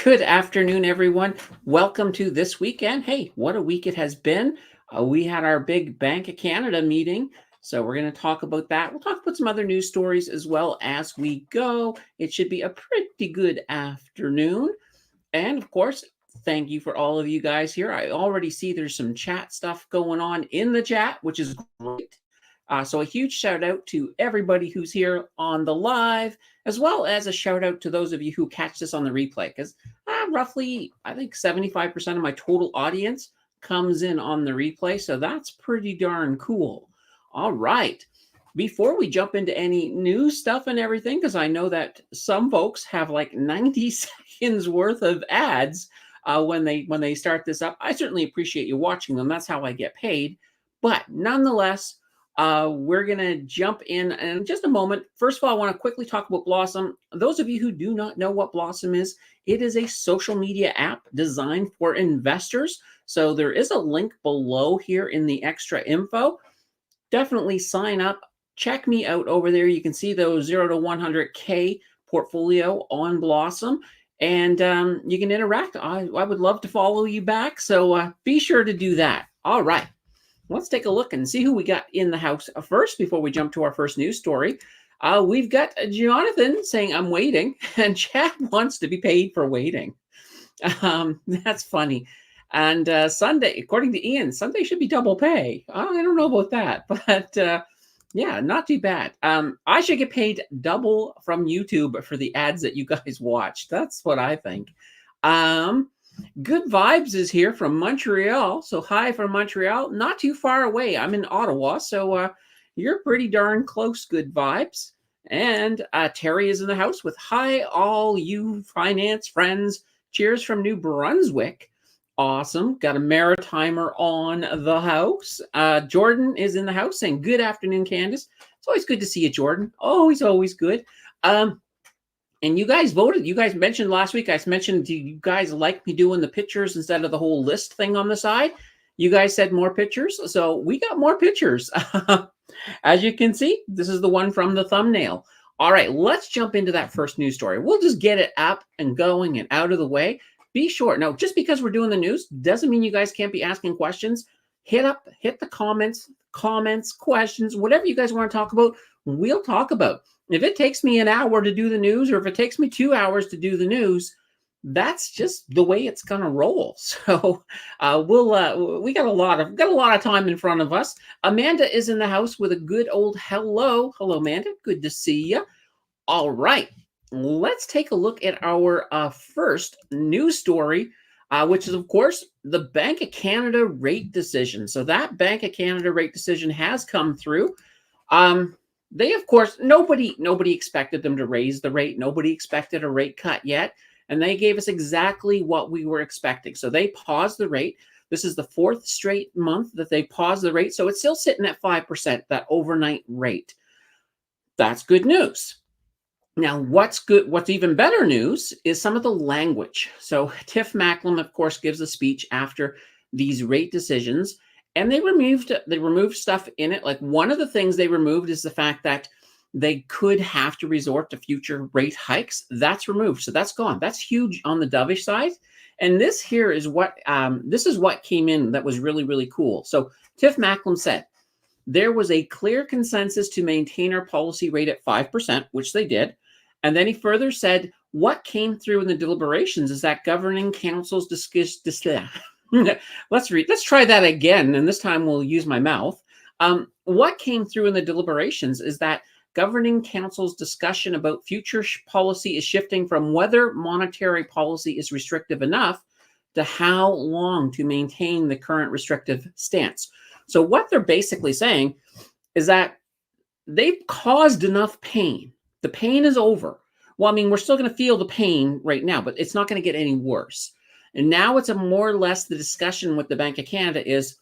Good afternoon, everyone. Welcome to this weekend. Hey, what a week it has been. We had our big Bank of Canada meeting, so we're going to talk about that. We'll talk about some other news stories as well as we go. It should be a pretty good afternoon. And of course, thank you for all of you guys here. I already see there's some chat stuff going on in the chat, which is great. So a huge shout out to everybody who's here on the live, as well as a shout out to those of you who catch this on the replay, because roughly, I think 75% of my total audience comes in on the replay. So that's pretty darn cool. All right. Before we jump into any new stuff and everything, because I know that some folks have like 90 seconds worth of ads when they start this up. I certainly appreciate you watching them. That's how I get paid. But nonetheless, we're going to jump in just a moment. First of all, I want to quickly talk about Blossom. Those of you who do not know what Blossom is, it is a social media app designed for investors. So there is a link below here in the extra info. Definitely sign up. Check me out over there. You can see those 0 to 100K portfolio on Blossom, and you can interact. I would love to follow you back. So be sure to do that. All right. Let's take a look and see who we got in the house first before we jump to our first news story. We've got Jonathan saying, I'm waiting, and Chad wants to be paid for waiting. That's funny. And Sunday, according to Ian, Sunday should be double pay. I don't know about that, but yeah, not too bad. I should get paid double from YouTube for the ads that you guys watch. That's what I think. Good Vibes is here from Montreal. So hi from Montreal, not too far away. I'm in Ottawa, so you're pretty darn close, Good Vibes. And Terry is in the house with hi, all you finance friends. Cheers from New Brunswick. Awesome. Got a Maritimer on the house. Jordan is in the house saying, good afternoon, Candace. It's always good to see you, Jordan. Always good. And you guys voted. You guys mentioned last week, I mentioned, do you guys like me doing the pictures instead of the whole list thing on the side? You guys said more pictures. So we got more pictures. As you can see, this is the one from the thumbnail. All right, let's jump into that first news story. We'll just get it up and going and out of the way. Be sure. Now, just because we're doing the news doesn't mean you guys can't be asking questions. Hit the comments, questions, whatever you guys want to talk about, we'll talk about. If it takes me an hour to do the news, or if it takes me 2 hours to do the news, that's just the way it's gonna roll. So we got a lot of time in front of us. Amanda is in the house with a good old hello. Hello, Amanda. Good to see you. All right, let's take a look at our first news story, which is, of course, the Bank of Canada rate decision. So that Bank of Canada rate decision has come through. They, of course, nobody expected them to raise the rate. Nobody expected a rate cut yet. And they gave us exactly what we were expecting. So they paused the rate. This is the fourth straight month that they paused the rate. So it's still sitting at 5%, that overnight rate. That's good news. Now, what's even better news is some of the language. So Tiff Macklem, of course, gives a speech after these rate decisions. And they removed stuff in it. Like, one of the things they removed is the fact that they could have to resort to future rate hikes. That's removed. So that's gone. That's huge on the dovish side. And this here is what came in that was really, really cool. So Tiff Macklem said, there was a clear consensus to maintain our policy rate at 5%, which they did. And then he further said, what came through in the deliberations is that governing councils Let's try that again, and this time we'll use my mouth. What came through in the deliberations is that governing council's discussion about future policy is shifting from whether monetary policy is restrictive enough to how long to maintain the current restrictive stance. So what they're basically saying is that they've caused enough pain. The pain is over. Well, I mean, we're still going to feel the pain right now, but it's not going to get any worse. And now it's a more or less the discussion with the Bank of Canada is,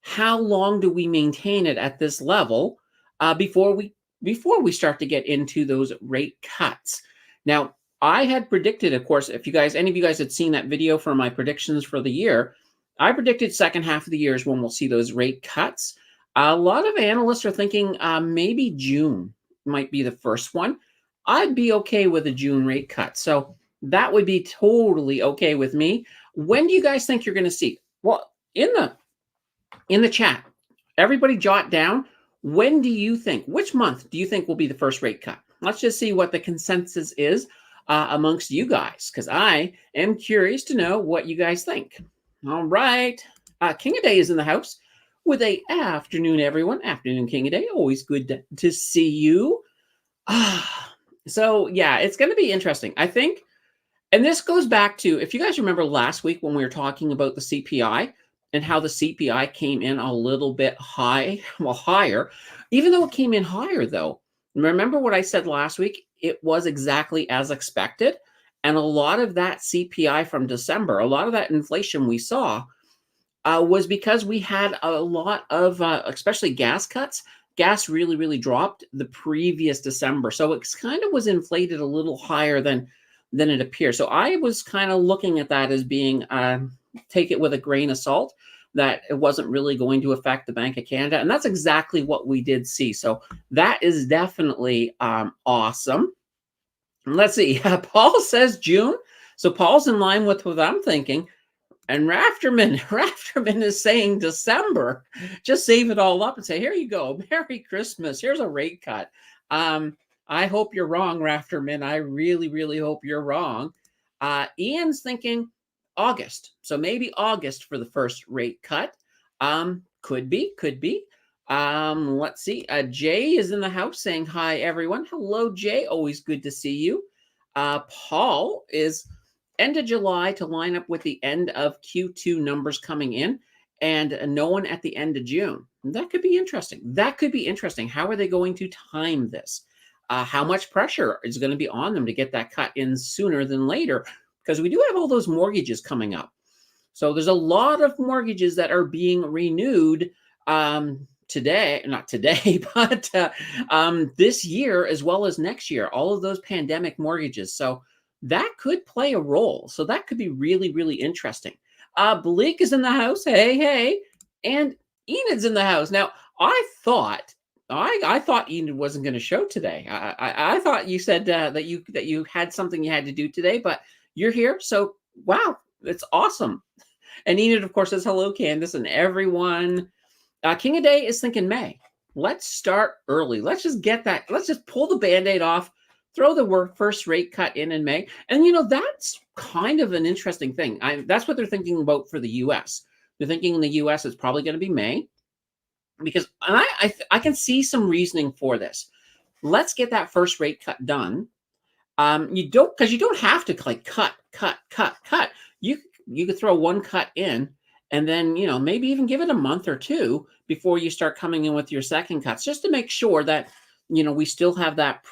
how long do we maintain it at this level before we start to get into those rate cuts? Now, I had predicted, of course, if any of you guys had seen that video for my predictions for the year, I predicted second half of the year is when we'll see those rate cuts. A lot of analysts are thinking maybe June might be the first one. I'd be okay with a June rate cut. So That would be totally okay with me. When do you guys think you're going to see? Well, in the chat, everybody jot down, when do you think, which month do you think will be the first rate cut? Let's just see what the consensus is amongst you guys, because I am curious to know what you guys think. All right. King of Day is in the house with a afternoon, everyone. Afternoon, King of Day. Always good to see you. So, yeah, it's going to be interesting. I think, and this goes back to, if you guys remember last week when we were talking about the CPI and how the CPI came in a little bit higher, even though it came in higher, though. Remember what I said last week? It was exactly as expected. And a lot of that CPI from December, a lot of that inflation we saw was because we had a lot of, especially gas cuts. Gas really, really dropped the previous December. So it kind of was inflated a little higher than it appears. So I was kind of looking at that as being, take it with a grain of salt, that it wasn't really going to affect the Bank of Canada. And that's exactly what we did see. So that is definitely awesome. Let's see. Paul says June. So Paul's in line with what I'm thinking. And Rafterman is saying December. Just save it all up and say, here you go. Merry Christmas. Here's a rate cut. I hope you're wrong, Rafterman. I really, really hope you're wrong. Ian's thinking August. So maybe August for the first rate cut. Could be. Let's see. Jay is in the house saying hi, everyone. Hello, Jay. Always good to see you. Paul is end of July to line up with the end of Q2 numbers coming in, and no one at the end of June. That could be interesting. How are they going to time this? How much pressure is going to be on them to get that cut in sooner than later? Because we do have all those mortgages coming up. So there's a lot of mortgages that are being renewed today, not today, but this year as well as next year, all of those pandemic mortgages. So that could play a role. So that could be really, really interesting. Blake is in the house. Hey. And Enid's in the house. Now, I thought Enid wasn't going to show today. I thought you said that you had something you had to do today, but you're here. So, wow, it's awesome. And Enid, of course, says hello, Candace, and everyone. King of Day is thinking May. Let's start early. Let's just get that. Let's just pull the Band-Aid off. Throw the first rate cut in May. And, that's kind of an interesting thing. That's what they're thinking about for the U.S. They're thinking in the U.S. it's probably going to be May. Because I can see some reasoning for this. Let's get that first rate cut done. You don't have to like cut. You could throw one cut in and then, maybe even give it a month or two before you start coming in with your second cuts, just to make sure that we still have that,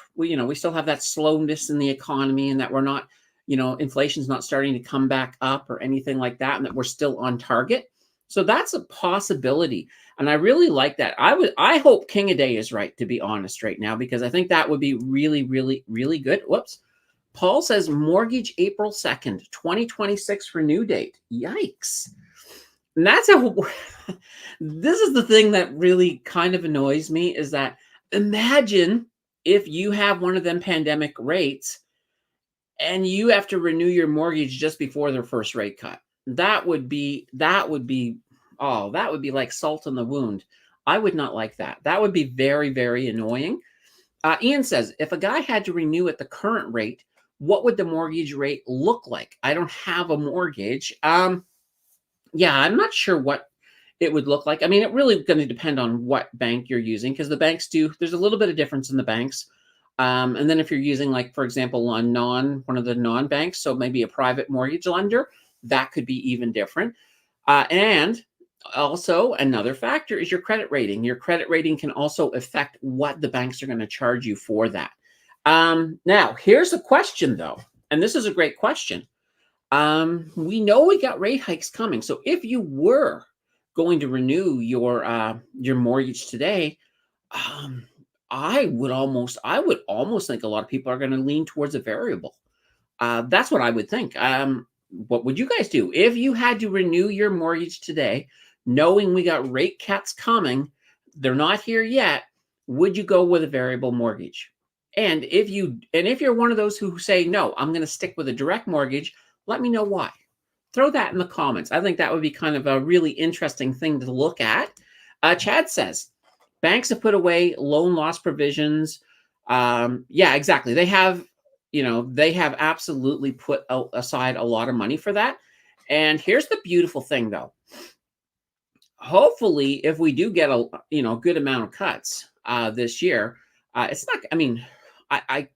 slowness in the economy, and that we're not, inflation's not starting to come back up or anything like that, and that we're still on target. So that's a possibility. And I really like that. I hope King of Day is right, to be honest, right now, because I think that would be really, really, really good. Whoops. Paul says mortgage April 2nd, 2026 renew date. Yikes. And that's this is the thing that really kind of annoys me, is that imagine if you have one of them pandemic rates and you have to renew your mortgage just before their first rate cut. That would be like salt in the wound. I would not like that. That would be very, very annoying. Ian says, if a guy had to renew at the current rate, what would the mortgage rate look like? I don't have a mortgage. Yeah, I'm not sure what it would look like. I mean, it really going to depend on what bank you're using, because the banks there's a little bit of difference in the banks. And then if you're using, like, for example, one of the non-banks, so maybe a private mortgage lender, that could be even different. And also another factor is your credit rating. Your credit rating can also affect what the banks are going to charge you for that. Now, here's a question, though, and this is a great question. We know we got rate hikes coming. So if you were going to renew your mortgage today, I would almost think a lot of people are going to lean towards a variable. That's what I would think. What would you guys do if you had to renew your mortgage today, knowing we got rate cuts coming? They're not here yet. Would you go with a variable mortgage? And if you're one of those who say, no, I'm going to stick with a direct mortgage, let me know why. Throw that in the comments. I think that would be kind of a really interesting thing to look at. Chad says, banks have put away loan loss provisions. Yeah, exactly. They have absolutely put aside a lot of money for that. And here's the beautiful thing, though. Hopefully, if we do get a good amount of cuts this year, it's not. I mean, I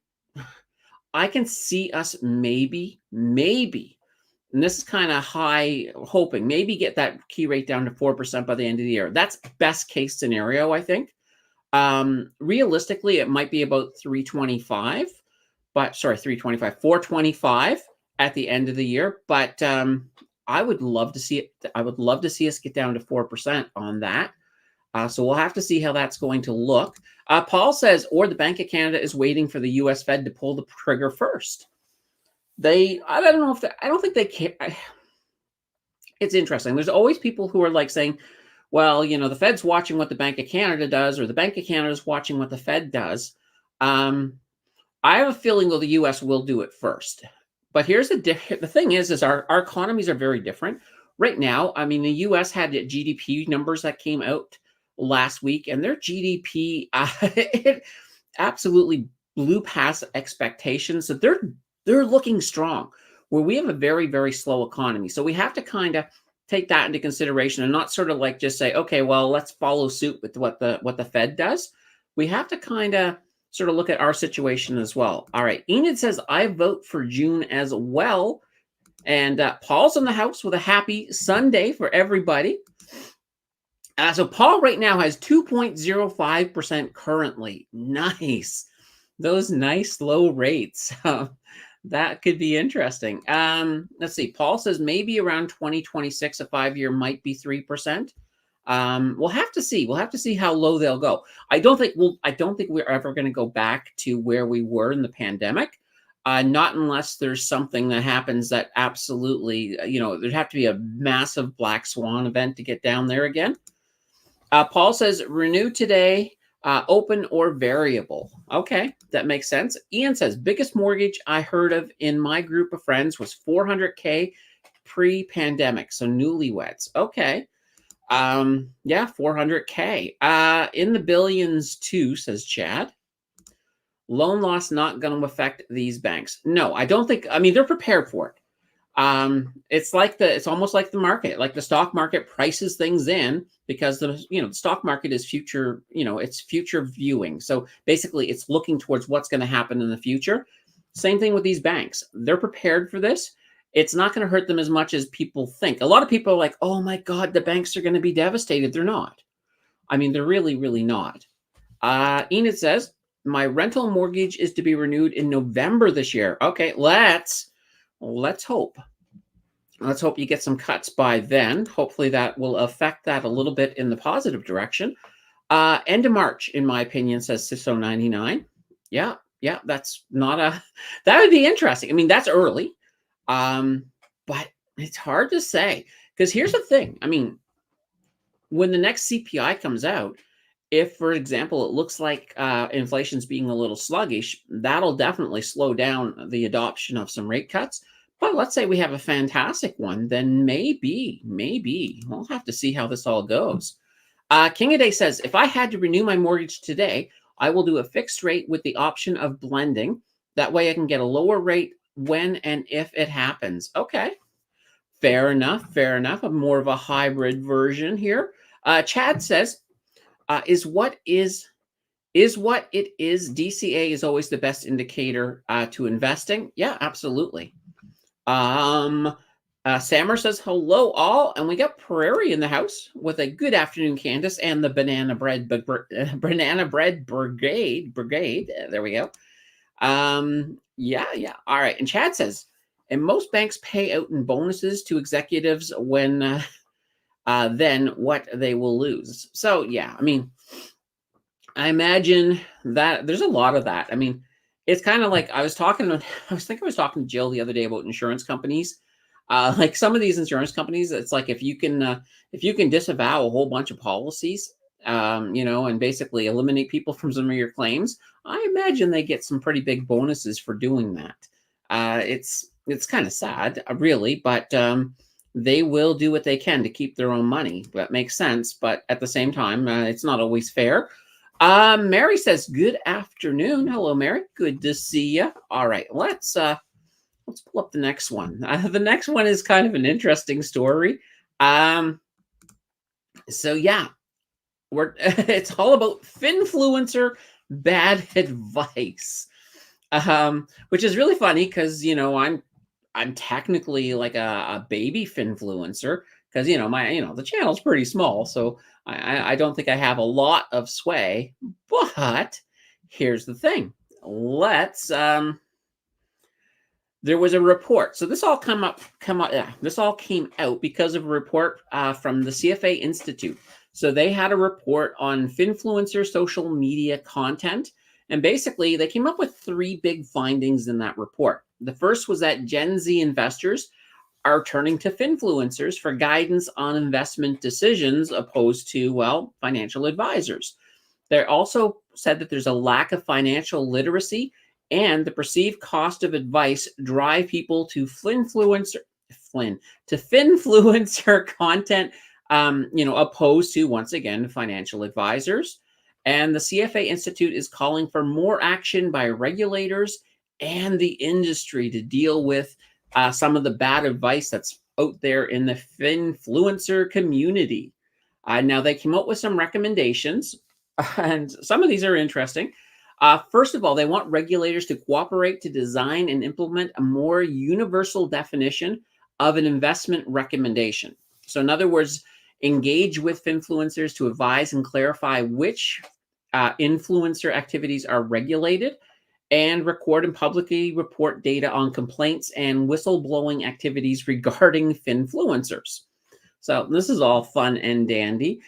I can see us maybe, and this is kind of high hoping, maybe get that key rate down to 4% by the end of the year. That's best case scenario, I think. Realistically, it might be about 325, but sorry, 325, 425 at the end of the year. But I would love to see it. I would love to see us get down to 4% on that. So we'll have to see how that's going to look. Paul says, or the Bank of Canada is waiting for the U.S. Fed to pull the trigger first. I don't know if I don't think they care. It's interesting. There's always people who are like saying, well, the Fed's watching what the Bank of Canada does, or the Bank of Canada is watching what the Fed does. I have a feeling, though, the U.S. will do it first. But here's the thing is our economies are very different. Right now, I mean, the U.S. had GDP numbers that came out last week, and their GDP it absolutely blew past expectations. So they're looking strong, where we have a very, very slow economy. So we have to kind of take that into consideration and not sort of like just say, okay, well, let's follow suit with what the Fed does. We have to kind of sort of look at our situation as well. All right. Enid says, I vote for June as well. And Paul's in the house with a happy Sunday for everybody. So Paul right now has 2.05% currently. Nice. Those nice low rates. That could be interesting. Let's see. Paul says maybe around 2026, a 5-year might be 3%. We'll have to see. We'll have to see how low they'll go. I don't think we're ever going to go back to where we were in the pandemic. Not unless there's something that happens that absolutely, there'd have to be a massive black swan event to get down there again. Paul says, renew today, open or variable. Okay, that makes sense. Ian says, biggest mortgage I heard of in my group of friends was $400K pre-pandemic, so newlyweds. Okay. Yeah, $400K. In the billions too, says Chad. Loan loss not going to affect these banks. No, I don't think. I mean, they're prepared for it. It's almost like the market, like the stock market prices things in because the stock market is future, it's future viewing. So basically it's looking towards what's going to happen in the future. Same thing with these banks. They're prepared for this. It's not going to hurt them as much as people think. A lot of people are like, oh my God, the banks are going to be devastated. They're not. I mean, they're really, really not. Enid says, my rental mortgage is to be renewed in November this year. Okay, let's hope. Let's hope you get some cuts by then. Hopefully that will affect that a little bit in the positive direction. End of March, in my opinion, says Ciso99. Yeah, that's not that would be interesting. I mean, that's early. But it's hard to say because here's the thing. I mean, when the next CPI comes out, if, for example, it looks like inflation's being a little sluggish, that'll definitely slow down the adoption of some rate cuts. But let's say we have a fantastic one, then maybe we'll have to see how this all goes. King of Day says, if I had to renew my mortgage today, I will do a fixed rate with the option of blending. That way I can get a lower rate when and if it happens. Okay. Fair enough. I'm more of a hybrid version here. Chad says, is what it is. DCA is always the best indicator to investing. Yeah, absolutely. Sammer says, hello all, and we got Prairie in the house with a good afternoon, Candace, and the banana bread brigade. There we go. Yeah. All right. And Chad says, and most banks pay out in bonuses to executives when then what they will lose. So yeah, I mean, I imagine that there's a lot of that. I mean, it's kind of like I was talking to Jill the other day about insurance companies. Like some of these insurance companies, it's like if you can disavow a whole bunch of policies, and basically eliminate people from some of your claims, I imagine they get some pretty big bonuses for doing that. It's kind of sad, really, but they will do what they can to keep their own money. That makes sense, but at the same time, it's not always fair. Mary says, "Good afternoon." Hello, Mary. Good to see you. All right, let's pull up the next one. The next one is kind of an interesting story. Um, so yeah, we're it's all about Finfluencer bad advice. Which is really funny because I'm technically like a baby Finfluencer because my the channel's pretty small, so I don't think I have a lot of sway. But here's the thing. Let's There was a report. So this all came out because of a report from the CFA Institute. So they had a report on Finfluencer social media content. And basically, they came up with three big findings in that report. The first was that Gen Z investors are turning to Finfluencers for guidance on investment decisions opposed to, well, financial advisors. They also said that there's a lack of financial literacy and the perceived cost of advice drive people to Finfluencer content, opposed to, once again, financial advisors. And the CFA Institute is calling for more action by regulators and the industry to deal with some of the bad advice that's out there in the Finfluencer community. Now, they came up with some recommendations, and some of these are interesting. First of all, they want regulators to cooperate to design and implement a more universal definition of an investment recommendation. So, in other words, engage with Finfluencers to advise and clarify which influencer activities are regulated, and record and publicly report data on complaints and whistleblowing activities regarding Finfluencers. So this is all fun and dandy.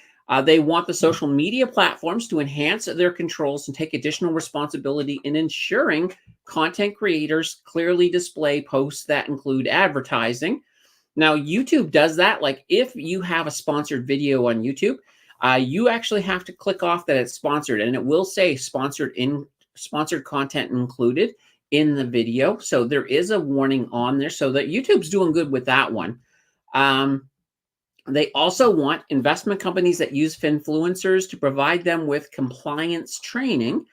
They want the social media platforms to enhance their controls and take additional responsibility in ensuring content creators clearly display posts that include advertising. Now, YouTube does that. Like if you have a sponsored video on YouTube, you actually have to click off that it's sponsored, and it will say sponsored content included in the video. So there is a warning on there, so that YouTube's doing good with that one. They also want investment companies that use Finfluencers to provide them with compliance training,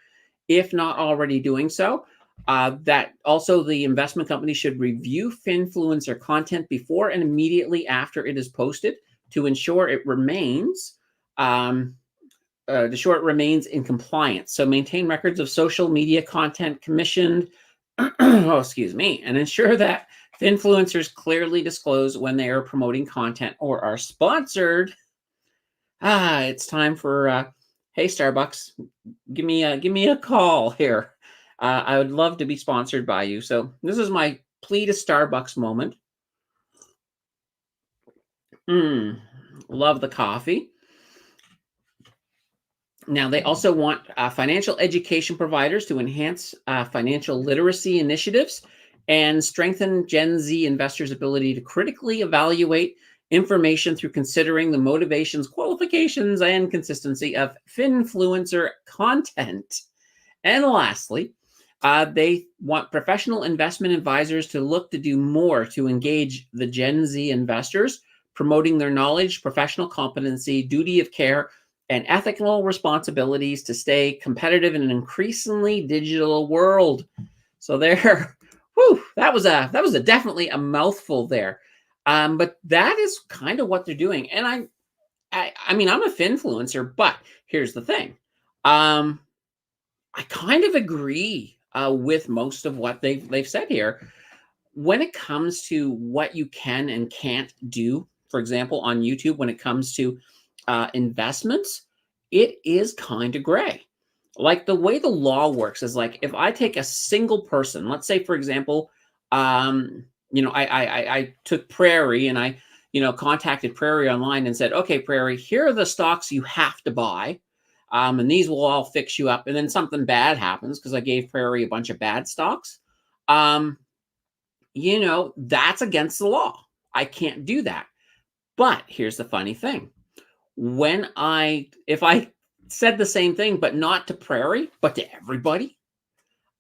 if not already doing so. That also the investment company should review Finfluencer content before and immediately after it is posted to ensure it remains in compliance. So maintain records of social media content commissioned, and ensure that Finfluencers clearly disclose when they are promoting content or are sponsored. It's time for hey Starbucks, give me a call here. I would love to be sponsored by you. So this is my plea to Starbucks moment. Love the coffee. Now, they also want financial education providers to enhance financial literacy initiatives and strengthen Gen Z investors' ability to critically evaluate information through considering the motivations, qualifications, and consistency of Finfluencer content. And lastly, they want professional investment advisors to look to do more to engage the Gen Z investors, promoting their knowledge, professional competency, duty of care, and ethical responsibilities to stay competitive in an increasingly digital world. So there, that was definitely a mouthful there. But that is kind of what they're doing. And I mean, I'm a Finfluencer, but here's the thing. I kind of agree with most of what they've said here. When it comes to what you can and can't do, for example, on YouTube, when it comes to investments, it is kind of gray. Like the way the law works is like if I take a single person, let's say, for example, I took Prairie and I, contacted Prairie online and said, okay, Prairie, here are the stocks you have to buy. And these will all fix you up. And then something bad happens because I gave Prairie a bunch of bad stocks. That's against the law. I can't do that. But here's the funny thing. if I said the same thing, but not to Prairie, but to everybody,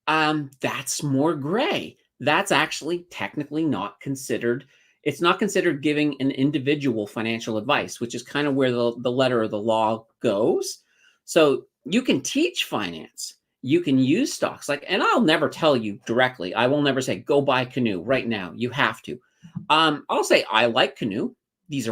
that's more gray. That's actually technically not considered. It's not considered giving an individual financial advice, which is kind of where the letter of the law goes. So you can teach finance. You can use stocks like, and I'll never tell you directly. I will never say, go buy Canoe right now. You have to. I'll say, I like Canoe. This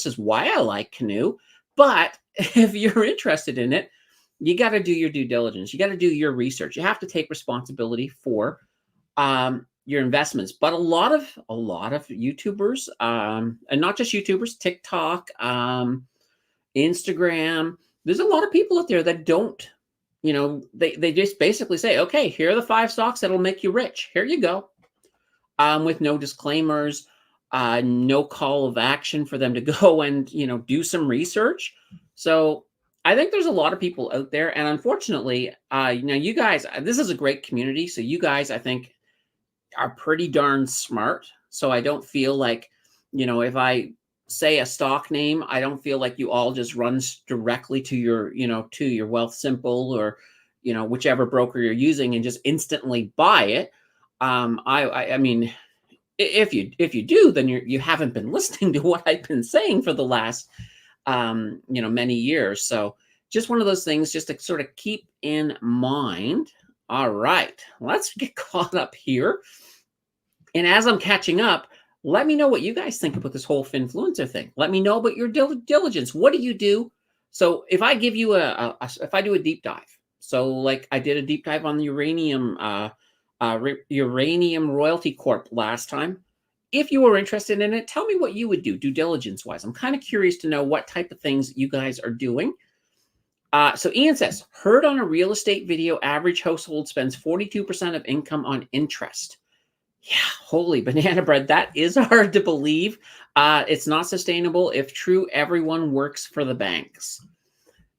is why I like Canoe. But if you're interested in it, you got to do your due diligence. You got to do your research. You have to take responsibility for your investments. But a lot of YouTubers, and not just YouTubers, TikTok, Instagram. There's a lot of people out there that don't. They just basically say, okay, here are the 5 stocks that'll make you rich. Here you go, with no disclaimers, no call of action for them to go and do some research. So I think there's a lot of people out there, and unfortunately, you guys, this is a great community. So you guys, I think, are pretty darn smart. So I don't feel like, if I say a stock name, I don't feel like you all just runs directly to your, to your Wealth Simple or, whichever broker you're using and just instantly buy it. I mean, if you do, then you haven't been listening to what I've been saying for the last many years. So just one of those things just to sort of keep in mind. All right, let's get caught up here. And as I'm catching up, let me know what you guys think about this whole Finfluencer thing. Let me know about your diligence. What do you do? So if I give you if I do a deep dive, so like I did a deep dive on the Uranium Royalty Corp last time. If you were interested in it, tell me what you would do due diligence wise. I'm kind of curious to know what type of things you guys are doing. So Ian says, heard on a real estate video, average household spends 42% of income on interest. Yeah, holy banana bread. That is hard to believe. It's not sustainable. If true, everyone works for the banks.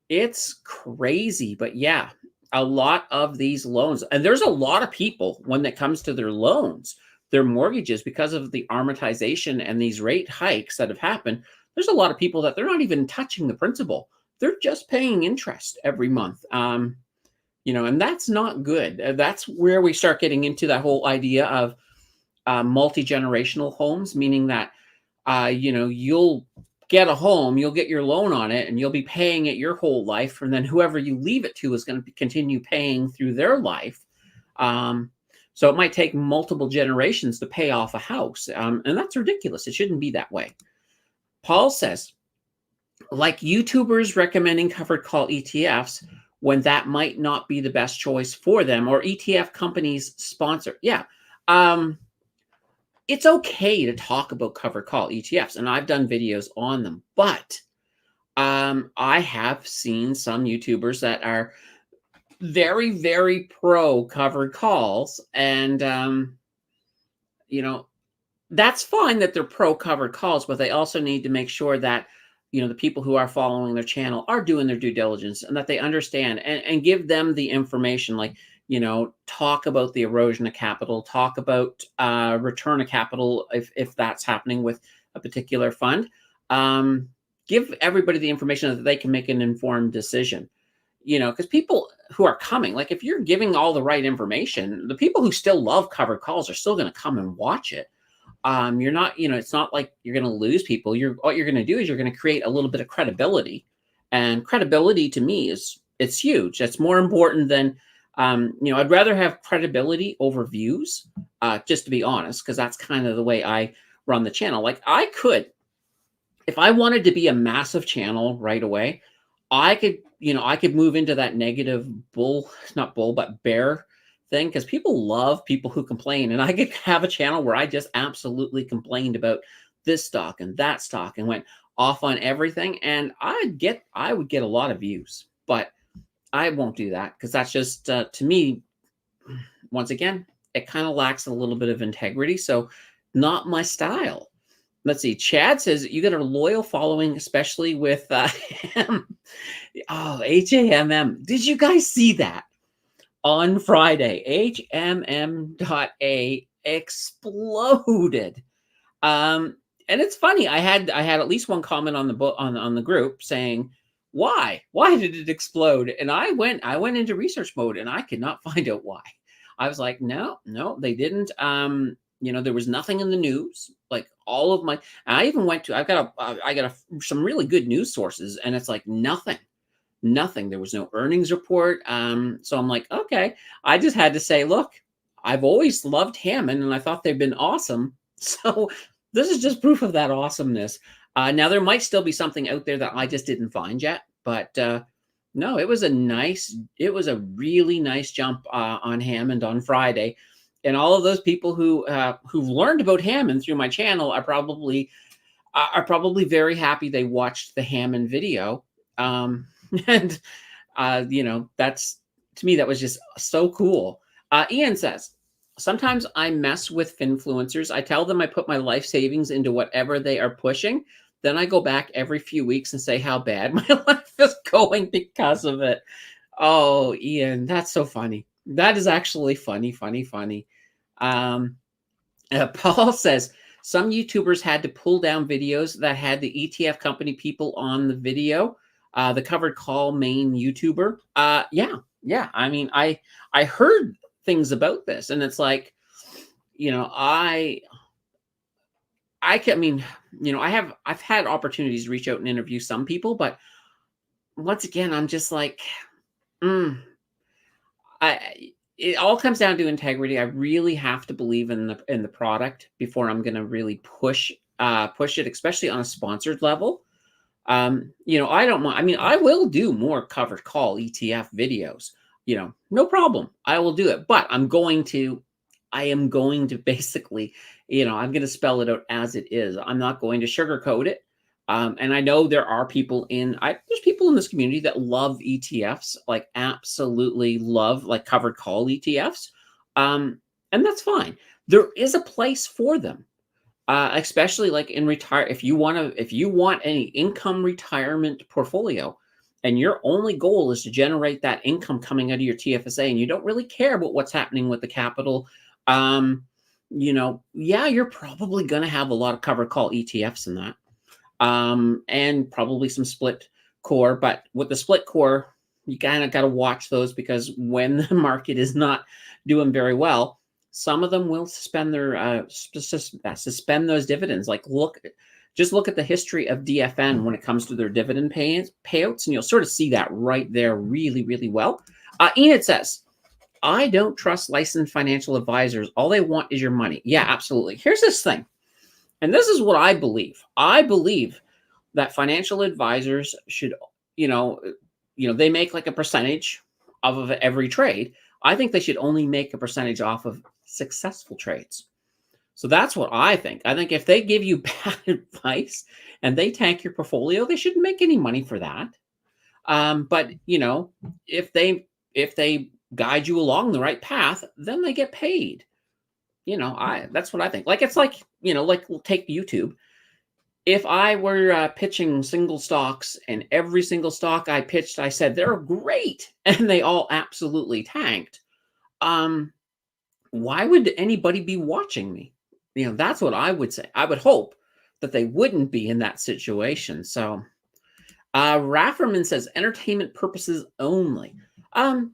It's crazy, but yeah, a lot of these loans, and there's a lot of people when it comes to their loans, their mortgages, because of the amortization and these rate hikes that have happened, there's a lot of people that they're not even touching the principal. They're just paying interest every month. And that's not good. That's where we start getting into that whole idea of multi-generational homes, meaning that, you'll get a home, you'll get your loan on it, and you'll be paying it your whole life. And then whoever you leave it to is going to continue paying through their life. So it might take multiple generations to pay off a house. And that's ridiculous. It shouldn't be that way. Paul says, like YouTubers recommending covered call ETFs when that might not be the best choice for them, or ETF companies sponsor. Yeah. It's okay to talk about covered call ETFs, and I've done videos on them, but I have seen some YouTubers that are very, very pro covered calls, and that's fine that they're pro covered calls, but they also need to make sure that the people who are following their channel are doing their due diligence and that they understand and give them the information, like talk about the erosion of capital, talk about return of capital if that's happening with a particular fund. Give everybody the information that they can make an informed decision. Because people who are coming, like if you're giving all the right information, the people who still love covered calls are still going to come and watch it. You're not, it's not like you're going to lose people. What you're going to do is you're going to create a little bit of credibility, and credibility to me it's huge. That's more important than, I'd rather have credibility over views, just to be honest, because that's kind of the way I run the channel. Like I could, if I wanted to be a massive channel right away, I could move into that negative bear thing, because people love people who complain, and I could have a channel where I just absolutely complained about this stock and that stock and went off on everything, and I would get a lot of views. But I won't do that, because that's just to me, once again, it kind of lacks a little bit of integrity. So not my style. Let's see. Chad says you got a loyal following, especially with HAMM. Did you guys see that? On Friday, HMM.A exploded. And it's funny. I had at least one comment on the book on the group saying, Why did it explode?" And I went into research mode and I could not find out why. I was like, "No, no, they didn't." There was nothing in the news. Like all of my, I even went to. Some really good news sources, and it's like nothing. Nothing. There was no earnings report. So I'm like, okay. I just had to say, look, I've always loved Hammond and I thought they've been awesome. So this is just proof of that awesomeness. Now there might still be something out there that I just didn't find yet, but no, it was a really nice jump on Hammond on Friday. And all of those people who've learned about Hammond through my channel are probably very happy they watched the Hammond video. And that's, to me, that was just so cool. Ian says, sometimes I mess with finfluencers. I tell them I put my life savings into whatever they are pushing. Then I go back every few weeks and say how bad my life is going because of it. Oh, Ian, that's so funny. That is actually funny, funny, funny. Paul says, some YouTubers had to pull down videos that had the ETF company people on the video. The covered call main YouTuber. Yeah. I mean, I heard things about this, and it's like, I've had opportunities to reach out and interview some people, but once again, I'm just like, it all comes down to integrity. I really have to believe in the product before I'm going to really push it, especially on a sponsored level. I don't mind. I mean, I will do more covered call ETF videos, no problem. I will do it, but I am going to basically, I'm going to spell it out as it is. I'm not going to sugarcoat it. And I know there's people in this community that love ETFs, like absolutely love like covered call ETFs. And that's fine. There is a place for them. Especially like in retire, if you want any income retirement portfolio, and your only goal is to generate that income coming out of your TFSA, and you don't really care about what's happening with the capital, you're probably going to have a lot of covered call ETFs in that, and probably some split core. But with the split core, you kind of got to watch those, because when the market is not doing very well, some of them will suspend those dividends. Like just look at the history of DFN when it comes to their dividend payouts, and you'll sort of see that right there really, really well. Enid says, I don't trust licensed financial advisors. All they want is your money. Yeah, absolutely. Here's this thing. And this is what I believe. I believe that financial advisors should, they make like a percentage of every trade. I think they should only make a percentage off of successful trades. So that's what I think. I think if they give you bad advice and they tank your portfolio, they shouldn't make any money for that. But if they guide you along the right path, then they get paid. That's what I think. Like, it's like, like, we'll take YouTube. If I were pitching single stocks, and every single stock I pitched, I said they're great, and they all absolutely tanked, why would anybody be watching me? That's what I would say. I would hope that they wouldn't be in that situation. So Rafferman says entertainment purposes only.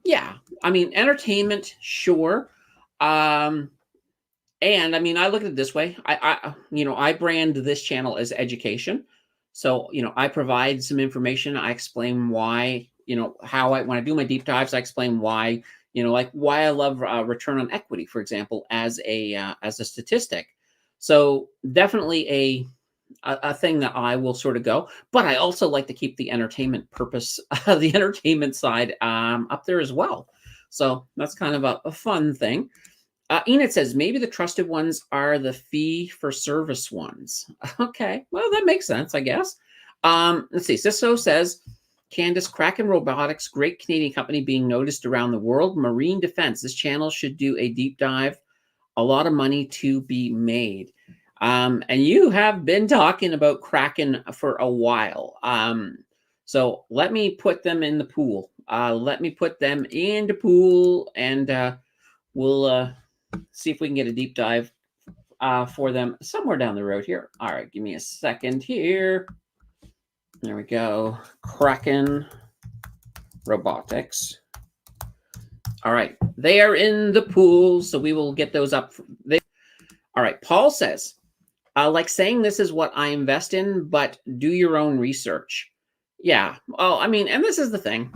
Yeah, I mean, entertainment, sure. And I mean, I look at it this way. I brand this channel as education. So, I provide some information. I explain why, when I do my deep dives, I explain why, like why I love return on equity, for example, as a statistic. So definitely a thing that I will sort of go, but I also like to keep the entertainment purpose, the entertainment side up there as well. So that's kind of a fun thing. Enid says, maybe the trusted ones are the fee for service ones. Okay, well, that makes sense, I guess. Let's see. Cisco says, Candace, Kraken Robotics, great Canadian company being noticed around the world. Marine Defense, this channel should do a deep dive. A lot of money to be made. And you have been talking about Kraken for a while. So let me put them in the pool. Let me put them in the pool, and we'll see if we can get a deep dive for them somewhere down the road here. All right, give me a second here. There we go. Kraken Robotics. All right, they are in the pool, so we will get those up. All right, Paul says, like saying this is what I invest in, but do your own research. Yeah, well, I mean, and this is the thing.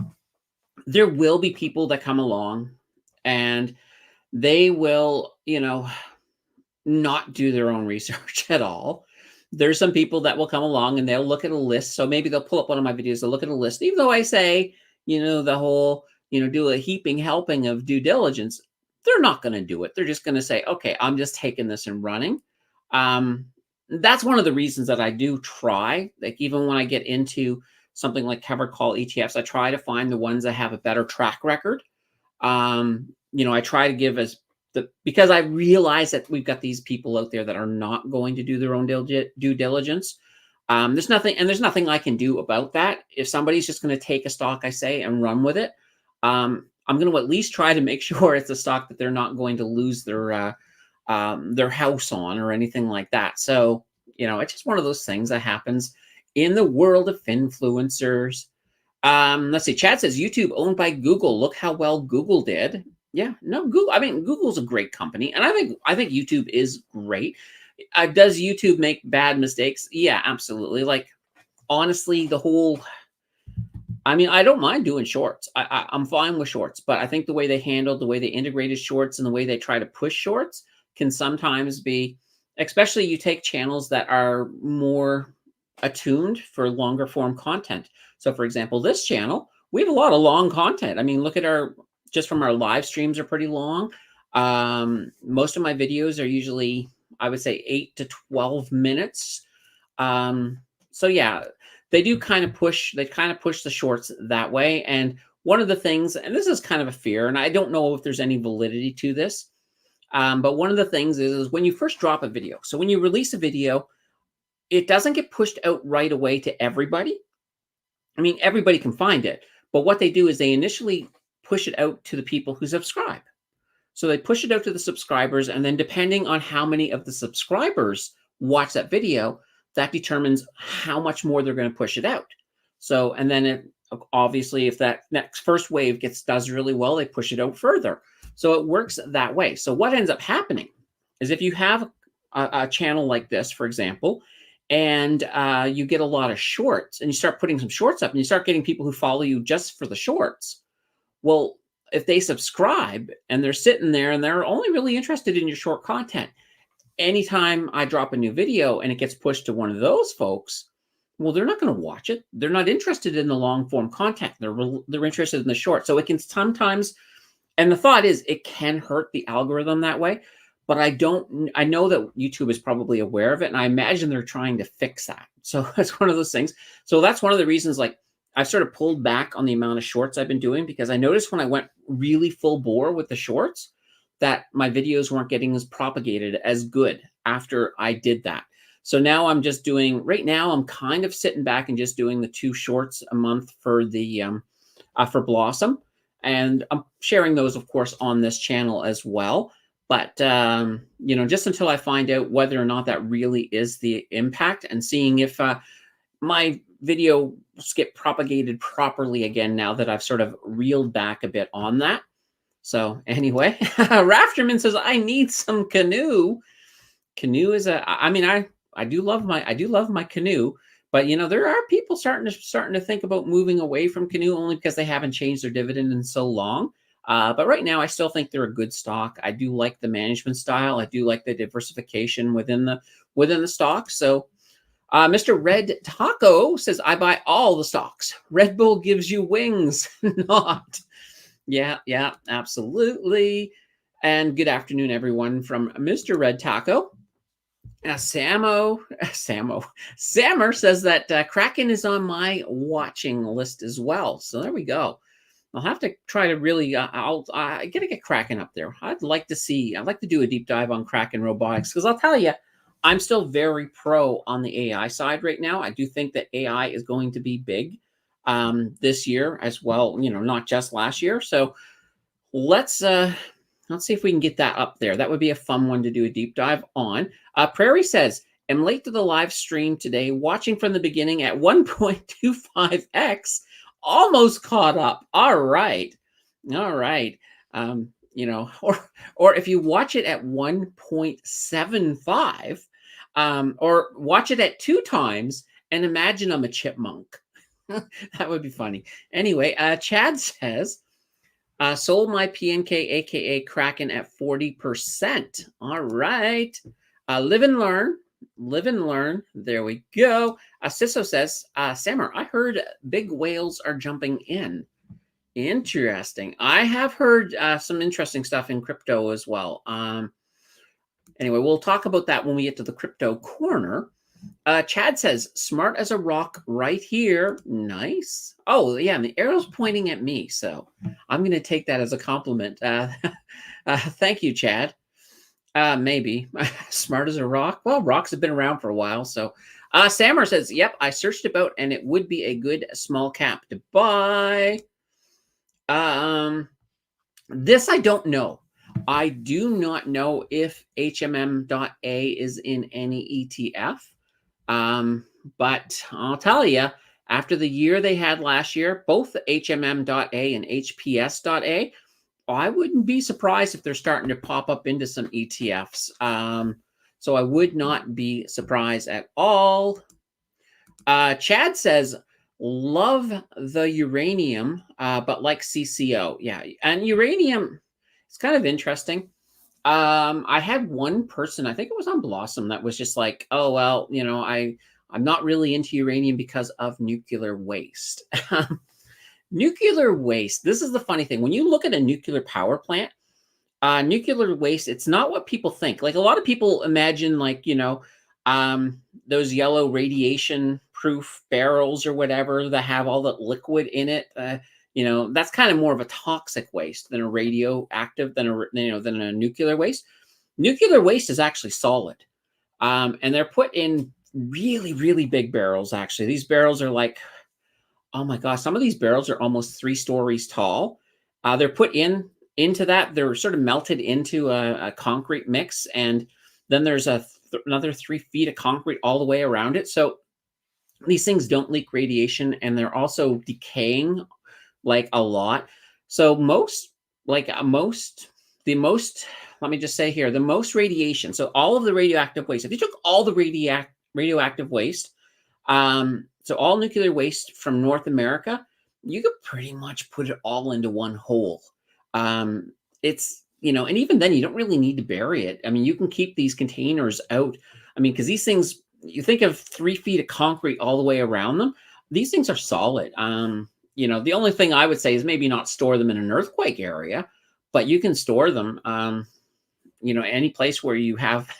There will be people that come along and they will, not do their own research at all. There's some people that will come along and they'll look at a list. So maybe they'll pull up one of my videos, they'll look at a list, even though I say, the whole, do a heaping helping of due diligence. They're not going to do it. They're just going to say, okay, I'm just taking this and running. That's one of the reasons that I do try, like even when I get into something like covered call ETFs, I try to find the ones that have a better track record. I try to give because I realize that we've got these people out there that are not going to do their own due diligence. There's nothing I can do about that. If somebody's just going to take a stock, I say, and run with it, I'm going to at least try to make sure it's a stock that they're not going to lose their house on or anything like that. So, it's just one of those things that happens in the world of influencers. Let's see. Chad says YouTube owned by Google. Look how well Google did. Yeah, no, Google. I mean, Google's a great company, and I think YouTube is great. Does YouTube make bad mistakes? Yeah, absolutely. Like, honestly, I don't mind doing shorts. I'm fine with shorts, but I think the way they integrated shorts and the way they try to push shorts can sometimes be, especially you take channels that are more attuned for longer form content. So for example, this channel, we have a lot of long content. I mean, look at just from our live streams are pretty long. Most of my videos are usually, I would say 8 to 12 minutes. So yeah, they kind of push the shorts that way. And one of the things, and this is kind of a fear, and I don't know if there's any validity to this, but one of the things is when you first drop a video. So when you release a video, it doesn't get pushed out right away to everybody. I mean, everybody can find it, but what they do is they initially push it out to the people who subscribe. So they push it out to the subscribers, and then depending on how many of the subscribers watch that video, that determines how much more they're going to push it out. So, and then obviously, if that next first wave does really well, they push it out further. So it works that way. So what ends up happening is if you have a channel like this, for example, and you get a lot of shorts, and you start putting some shorts up, and you start getting people who follow you just for the shorts. Well, if they subscribe and they're sitting there and they're only really interested in your short content, anytime I drop a new video and it gets pushed to one of those folks, well, they're not going to watch it. They're not interested in the long form content. They're interested in the short. So it can sometimes, and the thought is it can hurt the algorithm that way. But I know that YouTube is probably aware of it, and I imagine they're trying to fix that. So that's one of those things. So that's one of the reasons, like, I've sort of pulled back on the amount of shorts I've been doing, because I noticed when I went really full bore with the shorts that my videos weren't getting as propagated as good after I did that. So now I'm just right now I'm kind of sitting back and just doing the 2 shorts a month for the for Blossom. And I'm sharing those, of course, on this channel as well. But, just until I find out whether or not that really is the impact, and seeing if my video get propagated properly again now that I've sort of reeled back a bit on that. So anyway, Rafterman says, I need some canoe. Canoe is I do love my canoe, but there are people starting to think about moving away from canoe only because they haven't changed their dividend in so long. But right now, I still think they're a good stock. I do like the management style. I do like the diversification within the stock. So Mr. Red Taco says, I buy all the stocks. Red Bull gives you wings, not. Yeah, absolutely. And good afternoon, everyone, from Mr. Red Taco. Sammer says that Kraken is on my watching list as well. So there we go. I'll have to try to really, I got to get Kraken up there. I'd like to do a deep dive on Kraken Robotics, because I'll tell you, I'm still very pro on the AI side right now. I do think that AI is going to be big this year as well, not just last year. So let's Let's see if we can get that up there. That would be a fun one to do a deep dive on. Prairie says, am late to the live stream today, watching from the beginning at 1.25x, almost caught up. All right. All right. Or if you watch it at 1.75, or watch it at 2 times and imagine I'm a chipmunk. That would be funny. Anyway, Chad says, sold my PNK, aka Kraken, at 40%. All right. Live and learn. Live and learn. There we go. Sisso says, Samar, I heard big whales are jumping in. Interesting. I have heard some interesting stuff in crypto as well. Anyway, we'll talk about that when we get to the crypto corner. Chad says, smart as a rock right here. Nice. Oh, yeah, and the arrow's pointing at me, so I'm going to take that as a compliment. Thank you, Chad. Maybe. Smart as a rock? Well, rocks have been around for a while, so. Samar says, yep, I searched about, and it would be a good small cap to buy. This I don't know. I do not know if HMM.A is in any ETF. But I'll tell you, after the year they had last year, both the HMM.A and HPS.A, I wouldn't be surprised if they're starting to pop up into some ETFs. So I would not be surprised at all. Chad says, love the uranium, but like CCO. Yeah, and uranium, it's kind of interesting. I had one person, I think it was on Blossom, that was just like, oh, well, I'm not really into uranium because of nuclear waste. Nuclear waste. This is the funny thing. When you look at a nuclear power plant, nuclear waste, it's not what people think. Like a lot of people imagine those yellow radiation proof barrels or whatever that have all the liquid in it. That's kind of more of a toxic waste than a radioactive, than a nuclear waste. Nuclear waste is actually solid. And they're put in really, really big barrels, actually. These barrels are like, oh my gosh, some of these barrels are almost 3 stories tall. They're put into that. They're sort of melted into a concrete mix. And then there's another 3 feet of concrete all the way around it. So these things don't leak radiation, and they're also decaying like a lot. So let me just say here, the most radiation. So all of the radioactive waste, if you took all the radioactive waste, so all nuclear waste from North America, you could pretty much put it all into one hole. It's, and even then you don't really need to bury it. I mean, you can keep these containers out. I mean, because these things, you think of 3 feet of concrete all the way around them, these things are solid. The only thing I would say is maybe not store them in an earthquake area, but you can store them, any place where you have,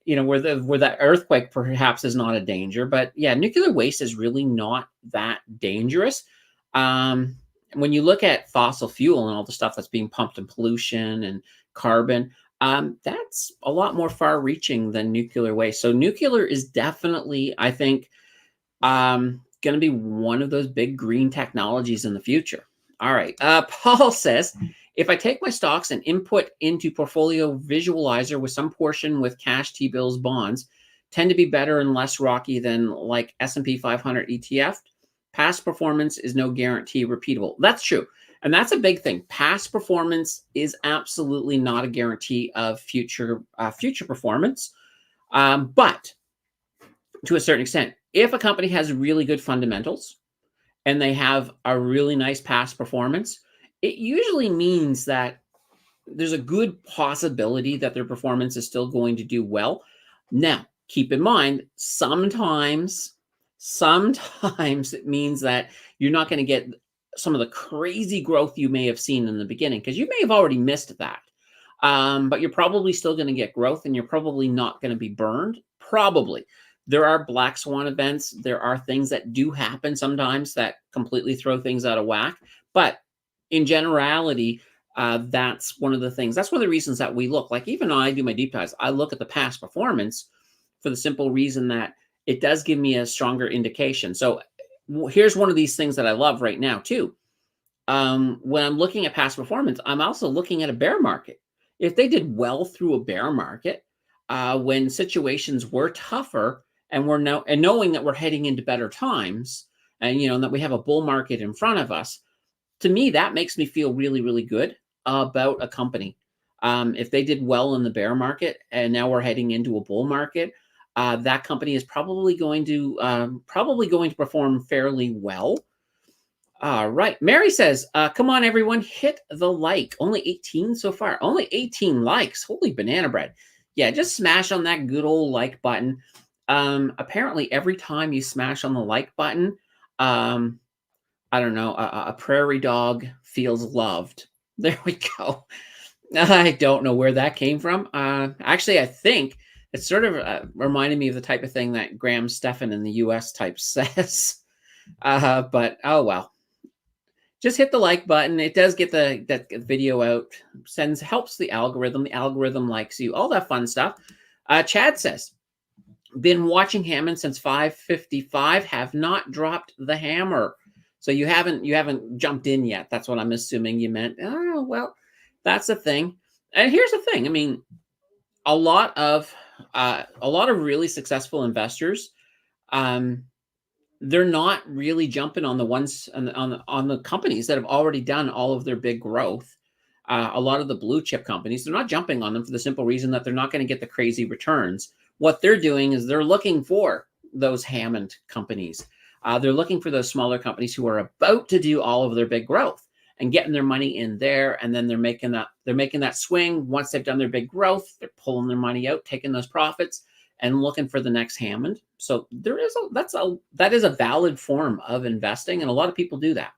where that earthquake perhaps is not a danger. But yeah, nuclear waste is really not that dangerous. When you look at fossil fuel and all the stuff that's being pumped in pollution and carbon, that's a lot more far-reaching than nuclear waste. So nuclear is definitely, I think, going to be one of those big green technologies in the future. All right. Paul says, if I take my stocks and input into portfolio visualizer with some portion with cash, T-bills, bonds, tend to be better and less rocky than like S&P 500 ETF. Past performance is no guarantee repeatable. That's true. And that's a big thing. Past performance is absolutely not a guarantee of future performance. But to a certain extent, if a company has really good fundamentals and they have a really nice past performance, it usually means that there's a good possibility that their performance is still going to do well. Now, keep in mind, sometimes it means that you're not going to get some of the crazy growth you may have seen in the beginning, because you may have already missed that. But you're probably still going to get growth, and you're probably not going to be burned. Probably. There are black swan events. There are things that do happen sometimes that completely throw things out of whack. But in generality, that's one of the things. That's one of the reasons that we look. Like even I do my deep dives, I look at the past performance for the simple reason that it does give me a stronger indication. So here's one of these things that I love right now too. When I'm looking at past performance, I'm also looking at a bear market. if they did well through a bear market, when situations were tougher, and knowing that we're heading into better times, and that we have a bull market in front of us, to me that makes me feel really, really good about a company. If they did well in the bear market and now we're heading into a bull market, that company is probably going to perform fairly well. All right. Mary says, come on, everyone, hit the like. Only 18 so far. Only 18 likes. Holy banana bread. Yeah, just smash on that good old like button. Apparently, every time you smash on the like button, I don't know, a prairie dog feels loved. There we go. I don't know where that came from. Actually, I think it sort of reminded me of the type of thing that Graham Stephan in the US type says. But oh well. Just hit the like button. It does get that video out, helps the algorithm. The algorithm likes you, all that fun stuff. Chad says, been watching Hammond since 5:55, have not dropped the hammer. So you haven't jumped in yet. That's what I'm assuming you meant. Oh, well, that's the thing. And here's the thing. I mean, a lot of really successful investors, they're not really jumping on the ones on the companies that have already done all of their big growth. A lot of the blue chip companies, they're not jumping on them for the simple reason that they're not going to get the crazy returns. What they're doing is they're looking for those Hammond companies. They're looking for those smaller companies who are about to do all of their big growth and getting their money in there, and then they're making that swing. Once they've done their big growth, they're pulling their money out, taking those profits, and looking for the next Hammond. So that is a valid form of investing, and a lot of people do that.